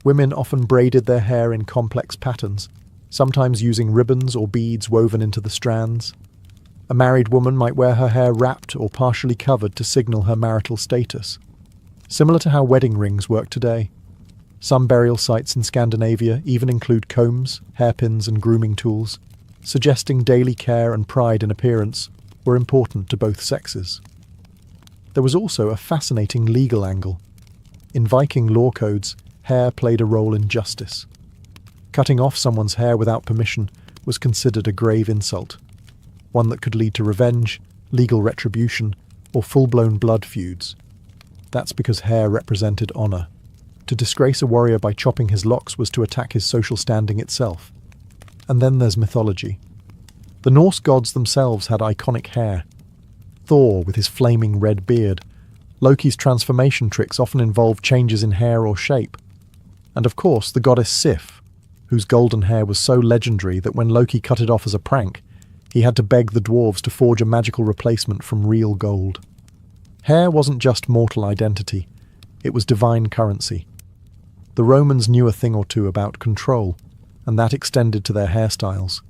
Women often braided their hair in complex patterns, sometimes using ribbons or beads woven into the strands. A married woman might wear her hair wrapped or partially covered to signal her marital status, similar to how wedding rings work today. Some burial sites in Scandinavia even include combs, hairpins, and grooming tools, suggesting daily care and pride in appearance were important to both sexes. There was also a fascinating legal angle. In Viking law codes, hair played a role in justice. Cutting off someone's hair without permission was considered a grave insult. one that could lead to revenge, legal retribution, or full-blown blood feuds. That's because hair represented honor. To disgrace a warrior by chopping his locks was to attack his social standing itself. And then there's mythology. The Norse gods themselves had iconic hair. Thor with his flaming red beard. Loki's transformation tricks often involved changes in hair or shape. And of course, the goddess Sif, whose golden hair was so legendary that when Loki cut it off as a prank, he had to beg the dwarves to forge a magical replacement from real gold. Hair wasn't just mortal identity, it was divine currency. The Romans knew a thing or two about control, and that extended to their hairstyles.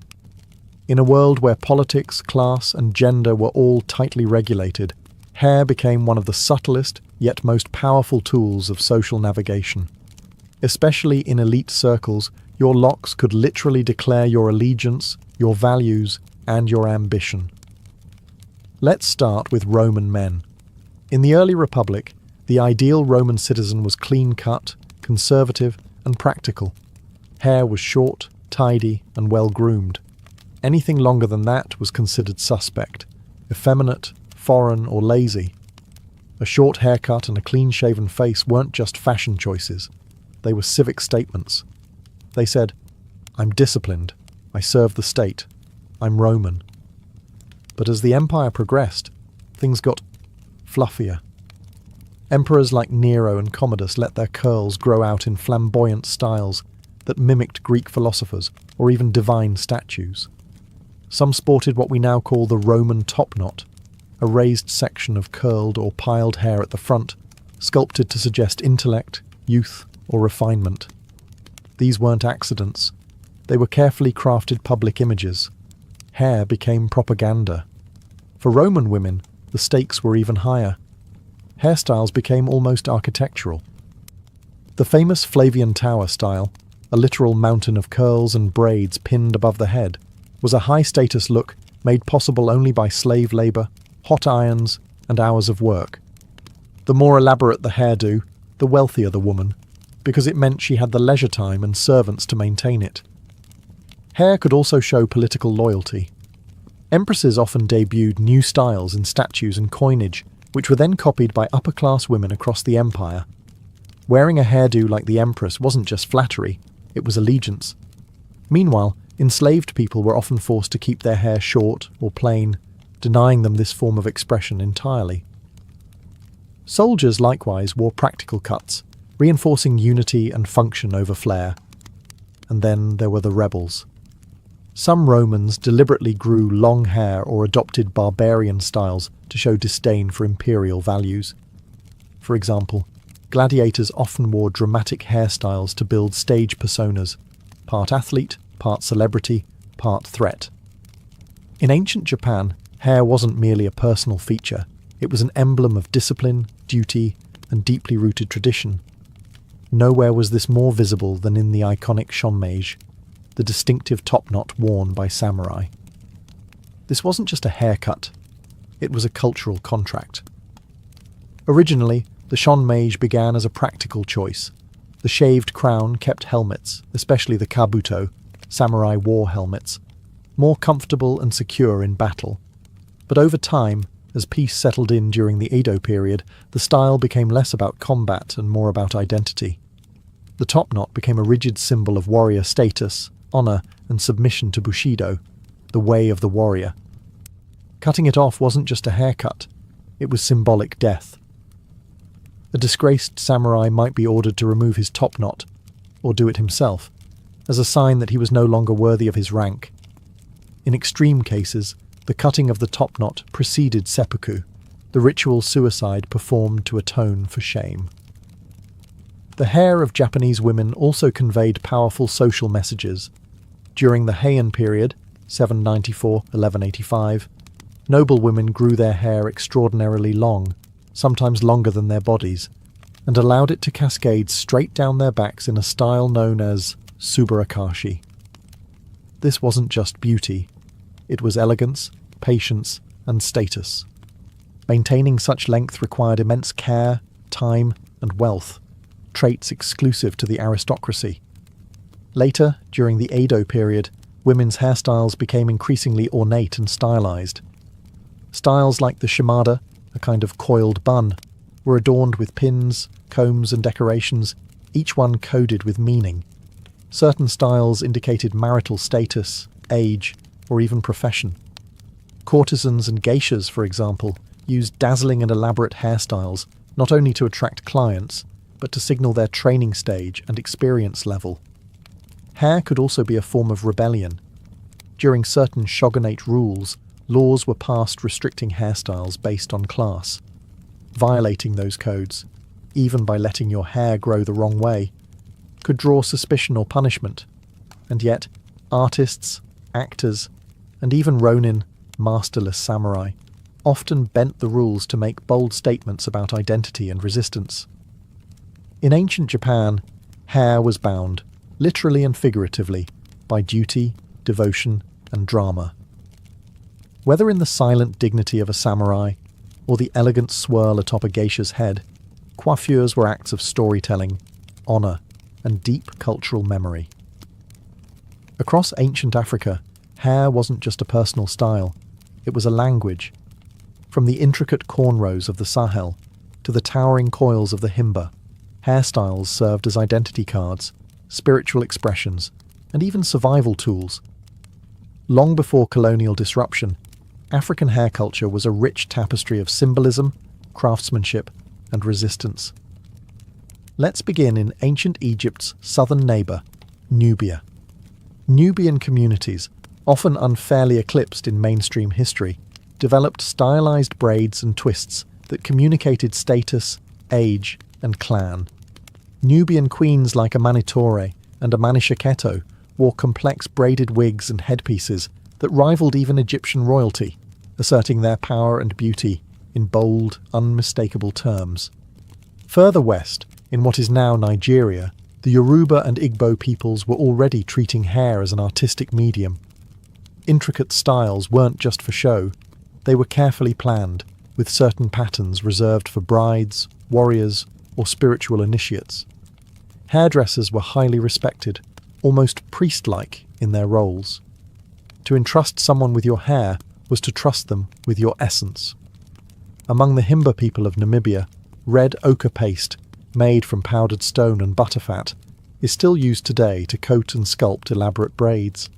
In a world where politics, class, and gender were all tightly regulated, hair became one of the subtlest yet most powerful tools of social navigation. Especially in elite circles, your locks could literally declare your allegiance, your values, and your ambition. Let's start with Roman men. In the early Republic, the ideal Roman citizen was clean-cut, conservative, and practical. Hair was short, tidy, and well-groomed. Anything longer than that was considered suspect, effeminate, foreign, or lazy. A short haircut and a clean-shaven face weren't just fashion choices. They were civic statements. They said, "I'm disciplined. I serve the state. I'm Roman." But as the empire progressed, things got fluffier. Emperors like Nero and Commodus let their curls grow out in flamboyant styles that mimicked Greek philosophers or even divine statues. Some sported what we now call the Roman topknot, a raised section of curled or piled hair at the front, sculpted to suggest intellect, youth, or refinement. These weren't accidents. They were carefully crafted public images. Hair became propaganda. For Roman women, the stakes were even higher. Hairstyles became almost architectural. The famous Flavian Tower style, a literal mountain of curls and braids pinned above the head, was a high-status look made possible only by slave labour, hot irons, and hours of work. The more elaborate the hairdo, the wealthier the woman, because it meant she had the leisure time and servants to maintain it. Hair could also show political loyalty. Empresses often debuted new styles in statues and coinage, which were then copied by upper-class women across the empire. Wearing a hairdo like the empress wasn't just flattery, it was allegiance. Meanwhile, enslaved people were often forced to keep their hair short or plain, denying them this form of expression entirely. Soldiers likewise wore practical cuts, reinforcing unity and function over flair. And then there were the rebels. Some Romans deliberately grew long hair or adopted barbarian styles to show disdain for imperial values. For example, gladiators often wore dramatic hairstyles to build stage personas, part athlete, part celebrity, part threat. In ancient Japan, hair wasn't merely a personal feature, it was an emblem of discipline, duty, and deeply rooted tradition. Nowhere was this more visible than in the iconic shonmeige, the distinctive topknot worn by samurai. This wasn't just a haircut, it was a cultural contract. Originally, the shonmeige began as a practical choice. The shaved crown kept helmets, especially the kabuto, samurai war helmets, more comfortable and secure in battle. But over time, as peace settled in during the Edo period, the style became less about combat and more about identity. The topknot became a rigid symbol of warrior status, honor, and submission to Bushido, the way of the warrior. Cutting it off wasn't just a haircut, it was symbolic death. A disgraced samurai might be ordered to remove his topknot, or do it himself, as a sign that he was no longer worthy of his rank. In extreme cases, the cutting of the topknot preceded seppuku, the ritual suicide performed to atone for shame. The hair of Japanese women also conveyed powerful social messages. During the Heian period, 794–1185, noble women grew their hair extraordinarily long, sometimes longer than their bodies, and allowed it to cascade straight down their backs in a style known as subarakashi. This wasn't just beauty, it was elegance, patience, and status. Maintaining such length required immense care, time, and wealth, traits exclusive to the aristocracy. Later, during the Edo period, women's hairstyles became increasingly ornate and stylized. Styles like the shimada, a kind of coiled bun, were adorned with pins, combs and decorations, each one coded with meaning. Certain styles indicated marital status, age, or even profession. Courtesans and geishas, for example, used dazzling and elaborate hairstyles not only to attract clients, but to signal their training stage and experience level. Hair could also be a form of rebellion. During certain shogunate rules, laws were passed restricting hairstyles based on class. Violating those codes, even by letting your hair grow the wrong way, could draw suspicion or punishment. And yet, artists, actors, and even ronin, masterless samurai, often bent the rules to make bold statements about identity and resistance. In ancient Japan, hair was bound, literally and figuratively, by duty, devotion, and drama. Whether in the silent dignity of a samurai or the elegant swirl atop a geisha's head, coiffures were acts of storytelling, honor, and deep cultural memory. Across ancient Africa, hair wasn't just a personal style, it was a language. From the intricate cornrows of the Sahel to the towering coils of the Himba, hairstyles served as identity cards, spiritual expressions, and even survival tools. Long before colonial disruption, African hair culture was a rich tapestry of symbolism, craftsmanship, and resistance. Let's begin in ancient Egypt's southern neighbour, Nubia. Nubian communities, often unfairly eclipsed in mainstream history, developed stylized braids and twists that communicated status, age, and clan. Nubian queens like Amanitore and Amanishakheto wore complex braided wigs and headpieces that rivaled even Egyptian royalty, asserting their power and beauty in bold, unmistakable terms. Further west, in what is now Nigeria, the Yoruba and Igbo peoples were already treating hair as an artistic medium. Intricate styles weren't just for show, they were carefully planned, with certain patterns reserved for brides, warriors, or spiritual initiates. Hairdressers were highly respected, almost priest-like in their roles. To entrust someone with your hair was to trust them with your essence. Among the Himba people of Namibia, red ochre paste, made from powdered stone and butterfat, is still used today to coat and sculpt elaborate braids.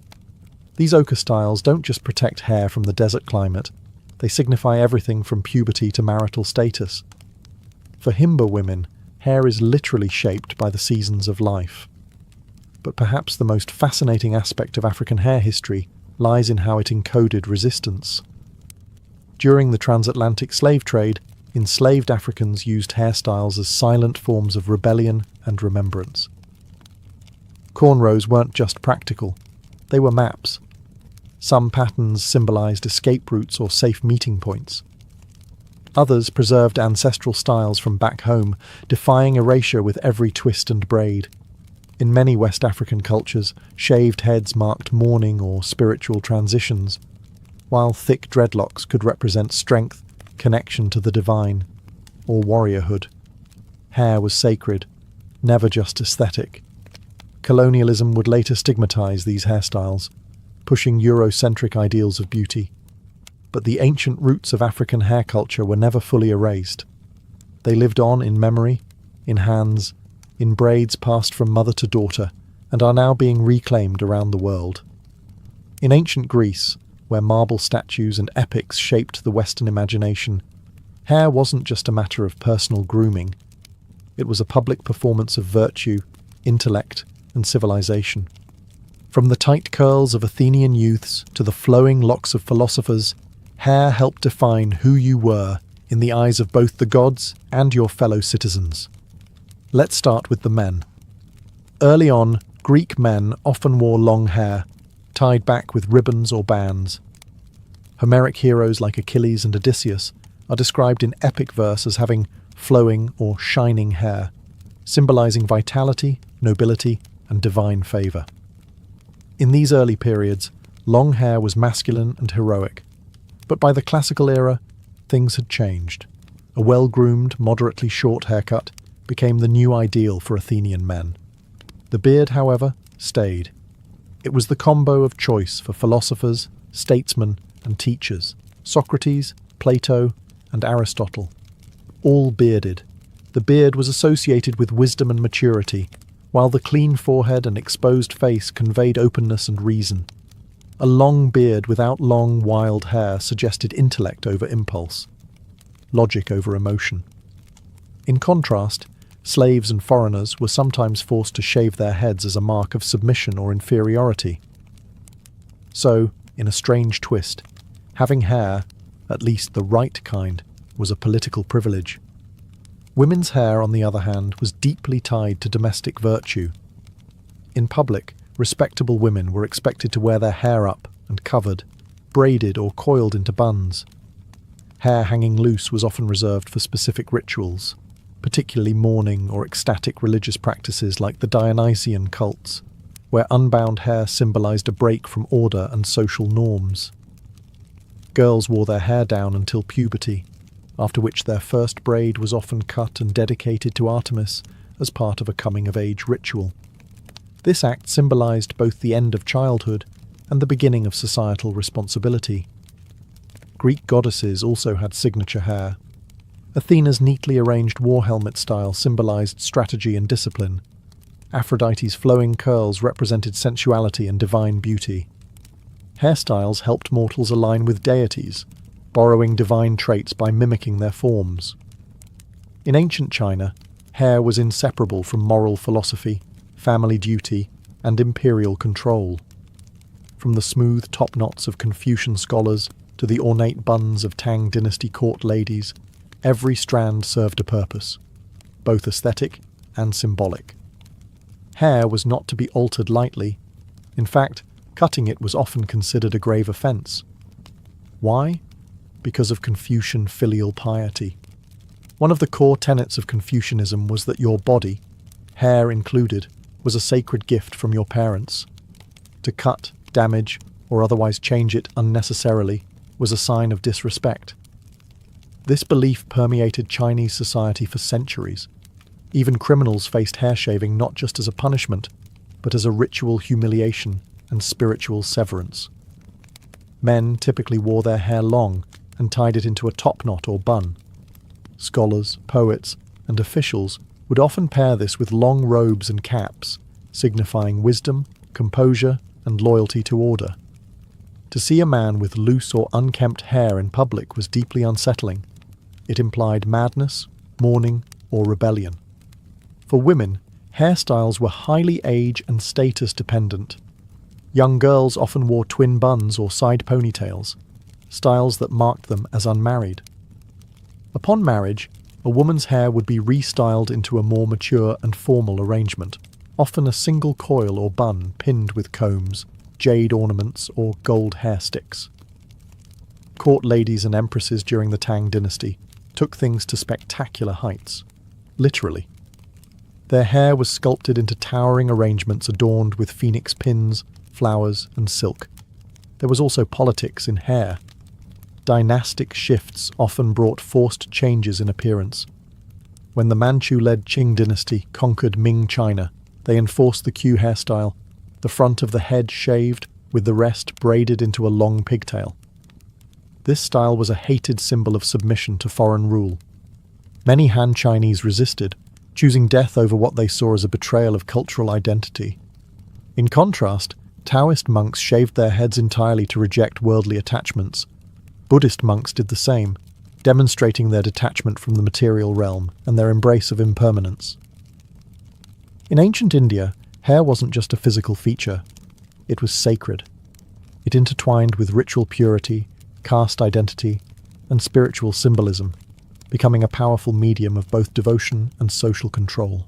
These ochre styles don't just protect hair from the desert climate, they signify everything from puberty to marital status. For Himba women, hair is literally shaped by the seasons of life. But perhaps the most fascinating aspect of African hair history lies in how it encoded resistance. During the transatlantic slave trade, enslaved Africans used hairstyles as silent forms of rebellion and remembrance. Cornrows weren't just practical, they were maps. Some patterns symbolized escape routes or safe meeting points. Others preserved ancestral styles from back home, defying erasure with every twist and braid. In many West African cultures, shaved heads marked mourning or spiritual transitions, while thick dreadlocks could represent strength, connection to the divine, or warriorhood. Hair was sacred, never just aesthetic. Colonialism would later stigmatize these hairstyles, pushing Eurocentric ideals of beauty. But the ancient roots of African hair culture were never fully erased. They lived on in memory, in hands, in braids passed from mother to daughter, and are now being reclaimed around the world. In ancient Greece, where marble statues and epics shaped the Western imagination, hair wasn't just a matter of personal grooming. It was a public performance of virtue, intellect, and civilization. From the tight curls of Athenian youths to the flowing locks of philosophers, hair helped define who you were in the eyes of both the gods and your fellow citizens. Let's start with the men. Early on, Greek men often wore long hair, tied back with ribbons or bands. Homeric heroes like Achilles and Odysseus are described in epic verse as having flowing or shining hair, symbolizing vitality, nobility, and divine favor. In these early periods, long hair was masculine and heroic, but by the classical era, things had changed. A well-groomed, moderately short haircut became the new ideal for Athenian men. The beard, however, stayed. It was the combo of choice for philosophers, statesmen, and teachers: Socrates, Plato, and Aristotle. All bearded. The beard was associated with wisdom and maturity, while the clean forehead and exposed face conveyed openness and reason. A long beard without long, wild hair suggested intellect over impulse, logic over emotion. In contrast, slaves and foreigners were sometimes forced to shave their heads as a mark of submission or inferiority. So, in a strange twist, having hair, at least the right kind, was a political privilege. Women's hair, on the other hand, was deeply tied to domestic virtue. In public, respectable women were expected to wear their hair up and covered, braided or coiled into buns. Hair hanging loose was often reserved for specific rituals, particularly mourning or ecstatic religious practices like the Dionysian cults, where unbound hair symbolized a break from order and social norms. Girls wore their hair down until puberty, after which their first braid was often cut and dedicated to Artemis as part of a coming-of-age ritual. This act symbolized both the end of childhood and the beginning of societal responsibility. Greek goddesses also had signature hair. Athena's neatly arranged war helmet style symbolized strategy and discipline. Aphrodite's flowing curls represented sensuality and divine beauty. Hairstyles helped mortals align with deities, borrowing divine traits by mimicking their forms. In ancient China, hair was inseparable from moral philosophy, family duty, and imperial control. From the smooth top knots of Confucian scholars to the ornate buns of Tang dynasty court ladies, every strand served a purpose, both aesthetic and symbolic. Hair was not to be altered lightly. In fact, cutting it was often considered a grave offence. Why? Because of Confucian filial piety. One of the core tenets of Confucianism was that your body, hair included, was a sacred gift from your parents. To cut, damage, or otherwise change it unnecessarily was a sign of disrespect. This belief permeated Chinese society for centuries. Even criminals faced hair shaving not just as a punishment, but as a ritual humiliation and spiritual severance. Men typically wore their hair long and tied it into a top knot or bun. Scholars, poets, and officials would often pair this with long robes and caps, signifying wisdom, composure, and loyalty to order. To see a man with loose or unkempt hair in public was deeply unsettling. It implied madness, mourning, or rebellion. For women, hairstyles were highly age and status dependent. Young girls often wore twin buns or side ponytails, styles that marked them as unmarried. Upon marriage, a woman's hair would be restyled into a more mature and formal arrangement, often a single coil or bun pinned with combs, jade ornaments, or gold hair sticks. Court ladies and empresses during the Tang dynasty took things to spectacular heights, literally. Their hair was sculpted into towering arrangements adorned with phoenix pins, flowers, and silk. There was also politics in hair. Dynastic shifts often brought forced changes in appearance. When the Manchu-led Qing dynasty conquered Ming China, they enforced the Q hairstyle, the front of the head shaved, with the rest braided into a long pigtail. This style was a hated symbol of submission to foreign rule. Many Han Chinese resisted, choosing death over what they saw as a betrayal of cultural identity. In contrast, Taoist monks shaved their heads entirely to reject worldly attachments. Buddhist monks did the same, demonstrating their detachment from the material realm and their embrace of impermanence. In ancient India, hair wasn't just a physical feature. It was sacred. It intertwined with ritual purity, caste identity, and spiritual symbolism, becoming a powerful medium of both devotion and social control.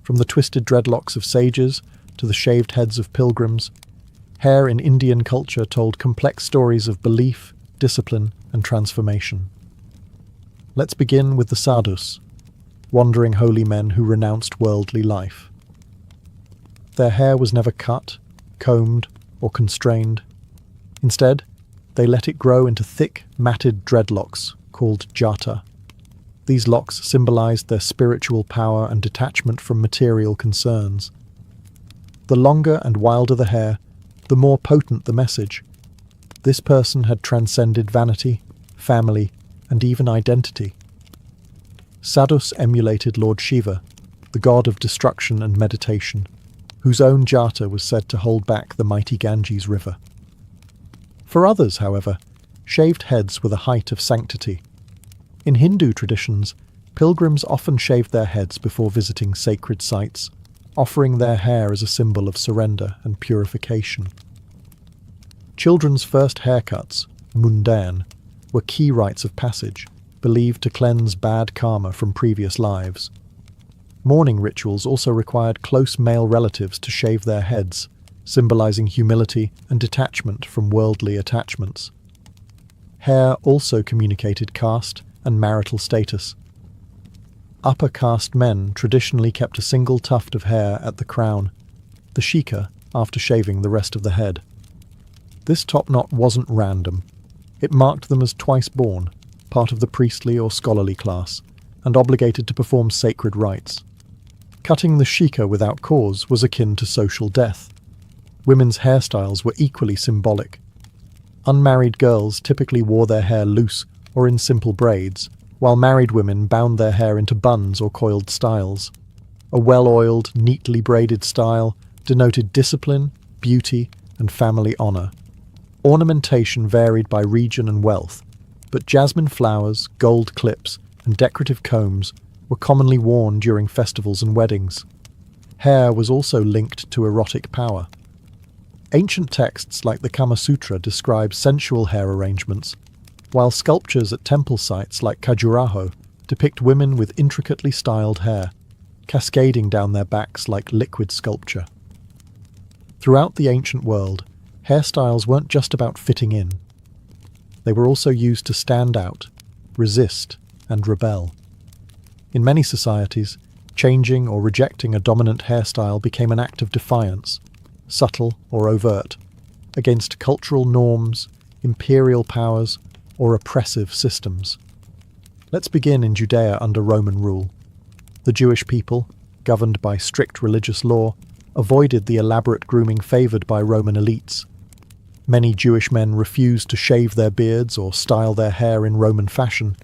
From the twisted dreadlocks of sages to the shaved heads of pilgrims, hair in Indian culture told complex stories of belief, discipline, and transformation. Let's begin with the sadhus, wandering holy men who renounced worldly life. Their hair was never cut, combed, or constrained. Instead, they let it grow into thick, matted dreadlocks called jata. These locks symbolized their spiritual power and detachment from material concerns. The longer and wilder the hair, the more potent the message. This person had transcended vanity, family, and even identity. Sadhus emulated Lord Shiva, the god of destruction and meditation, whose own jata was said to hold back the mighty Ganges river. For others, however, shaved heads were the height of sanctity. In Hindu traditions, pilgrims often shaved their heads before visiting sacred sites, offering their hair as a symbol of surrender and purification. Children's first haircuts, mundan, were key rites of passage, believed to cleanse bad karma from previous lives. Mourning rituals also required close male relatives to shave their heads, symbolizing humility and detachment from worldly attachments. Hair also communicated caste and marital status. Upper caste men traditionally kept a single tuft of hair at the crown, the shika, after shaving the rest of the head. This top knot wasn't random. It marked them as twice born, part of the priestly or scholarly class, and obligated to perform sacred rites. Cutting the shika without cause was akin to social death. Women's hairstyles were equally symbolic. Unmarried girls typically wore their hair loose or in simple braids, while married women bound their hair into buns or coiled styles. A well-oiled, neatly braided style denoted discipline, beauty, and family honor. Ornamentation varied by region and wealth, but jasmine flowers, gold clips, and decorative combs were commonly worn during festivals and weddings. Hair was also linked to erotic power. Ancient texts like the Kama Sutra describe sensual hair arrangements, while sculptures at temple sites like Khajuraho depict women with intricately styled hair, cascading down their backs like liquid sculpture. Throughout the ancient world, hairstyles weren't just about fitting in. They were also used to stand out, resist, and rebel. In many societies, changing or rejecting a dominant hairstyle became an act of defiance, subtle or overt, against cultural norms, imperial powers, or oppressive systems. Let's begin in Judea under Roman rule. The Jewish people, governed by strict religious law, avoided the elaborate grooming favoured by Roman elites. Many Jewish men refused to shave their beards or style their hair in Roman fashion,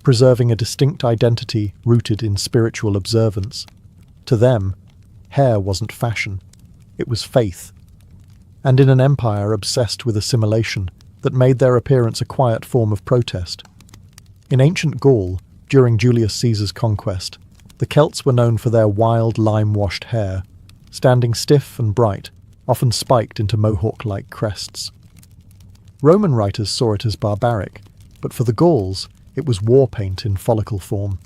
preserving a distinct identity rooted in spiritual observance. To them, hair wasn't fashion, it was faith. And in an empire obsessed with assimilation that made their appearance a quiet form of protest. In ancient Gaul, during Julius Caesar's conquest, the Celts were known for their wild lime-washed hair, standing stiff and bright, often spiked into mohawk-like crests. Roman writers saw it as barbaric, but for the Gauls, it was war paint in follicle form.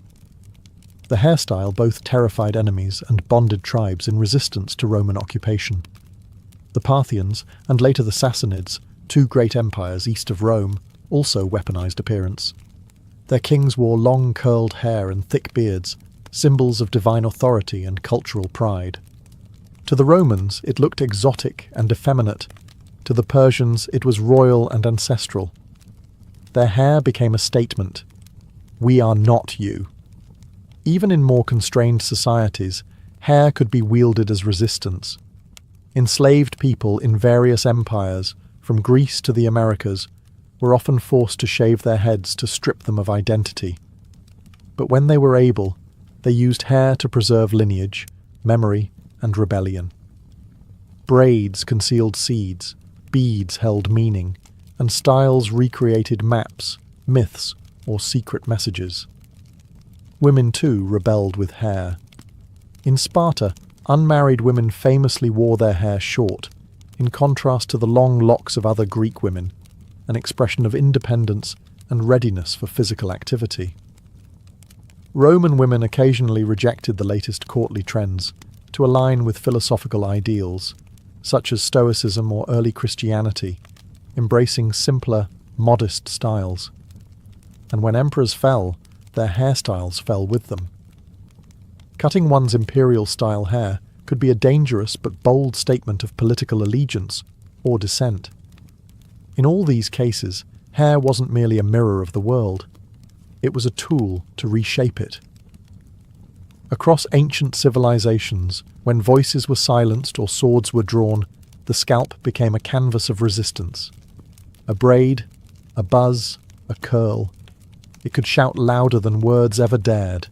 The hairstyle both terrified enemies and bonded tribes in resistance to Roman occupation. The Parthians, and later the Sassanids, two great empires east of Rome, also weaponized appearance. Their kings wore long curled hair and thick beards, symbols of divine authority and cultural pride. To the Romans, it looked exotic and effeminate. To the Persians, it was royal and ancestral. Their hair became a statement. We are not you. Even in more constrained societies, hair could be wielded as resistance. Enslaved people in various empires, from Greece to the Americas, were often forced to shave their heads to strip them of identity. But when they were able, they used hair to preserve lineage, memory, and rebellion. Braids concealed seeds, beads held meaning, and styles recreated maps, myths, or secret messages. Women too rebelled with hair. In Sparta, unmarried women famously wore their hair short, in contrast to the long locks of other Greek women, an expression of independence and readiness for physical activity. Roman women occasionally rejected the latest courtly trends to align with philosophical ideals, such as Stoicism or early Christianity, embracing simpler, modest styles. And when emperors fell, their hairstyles fell with them. Cutting one's imperial-style hair could be a dangerous but bold statement of political allegiance or dissent. In all these cases, hair wasn't merely a mirror of the world. It was a tool to reshape it. Across ancient civilizations, when voices were silenced or swords were drawn, the scalp became a canvas of resistance. A braid, a buzz, a curl. It could shout louder than words ever dared,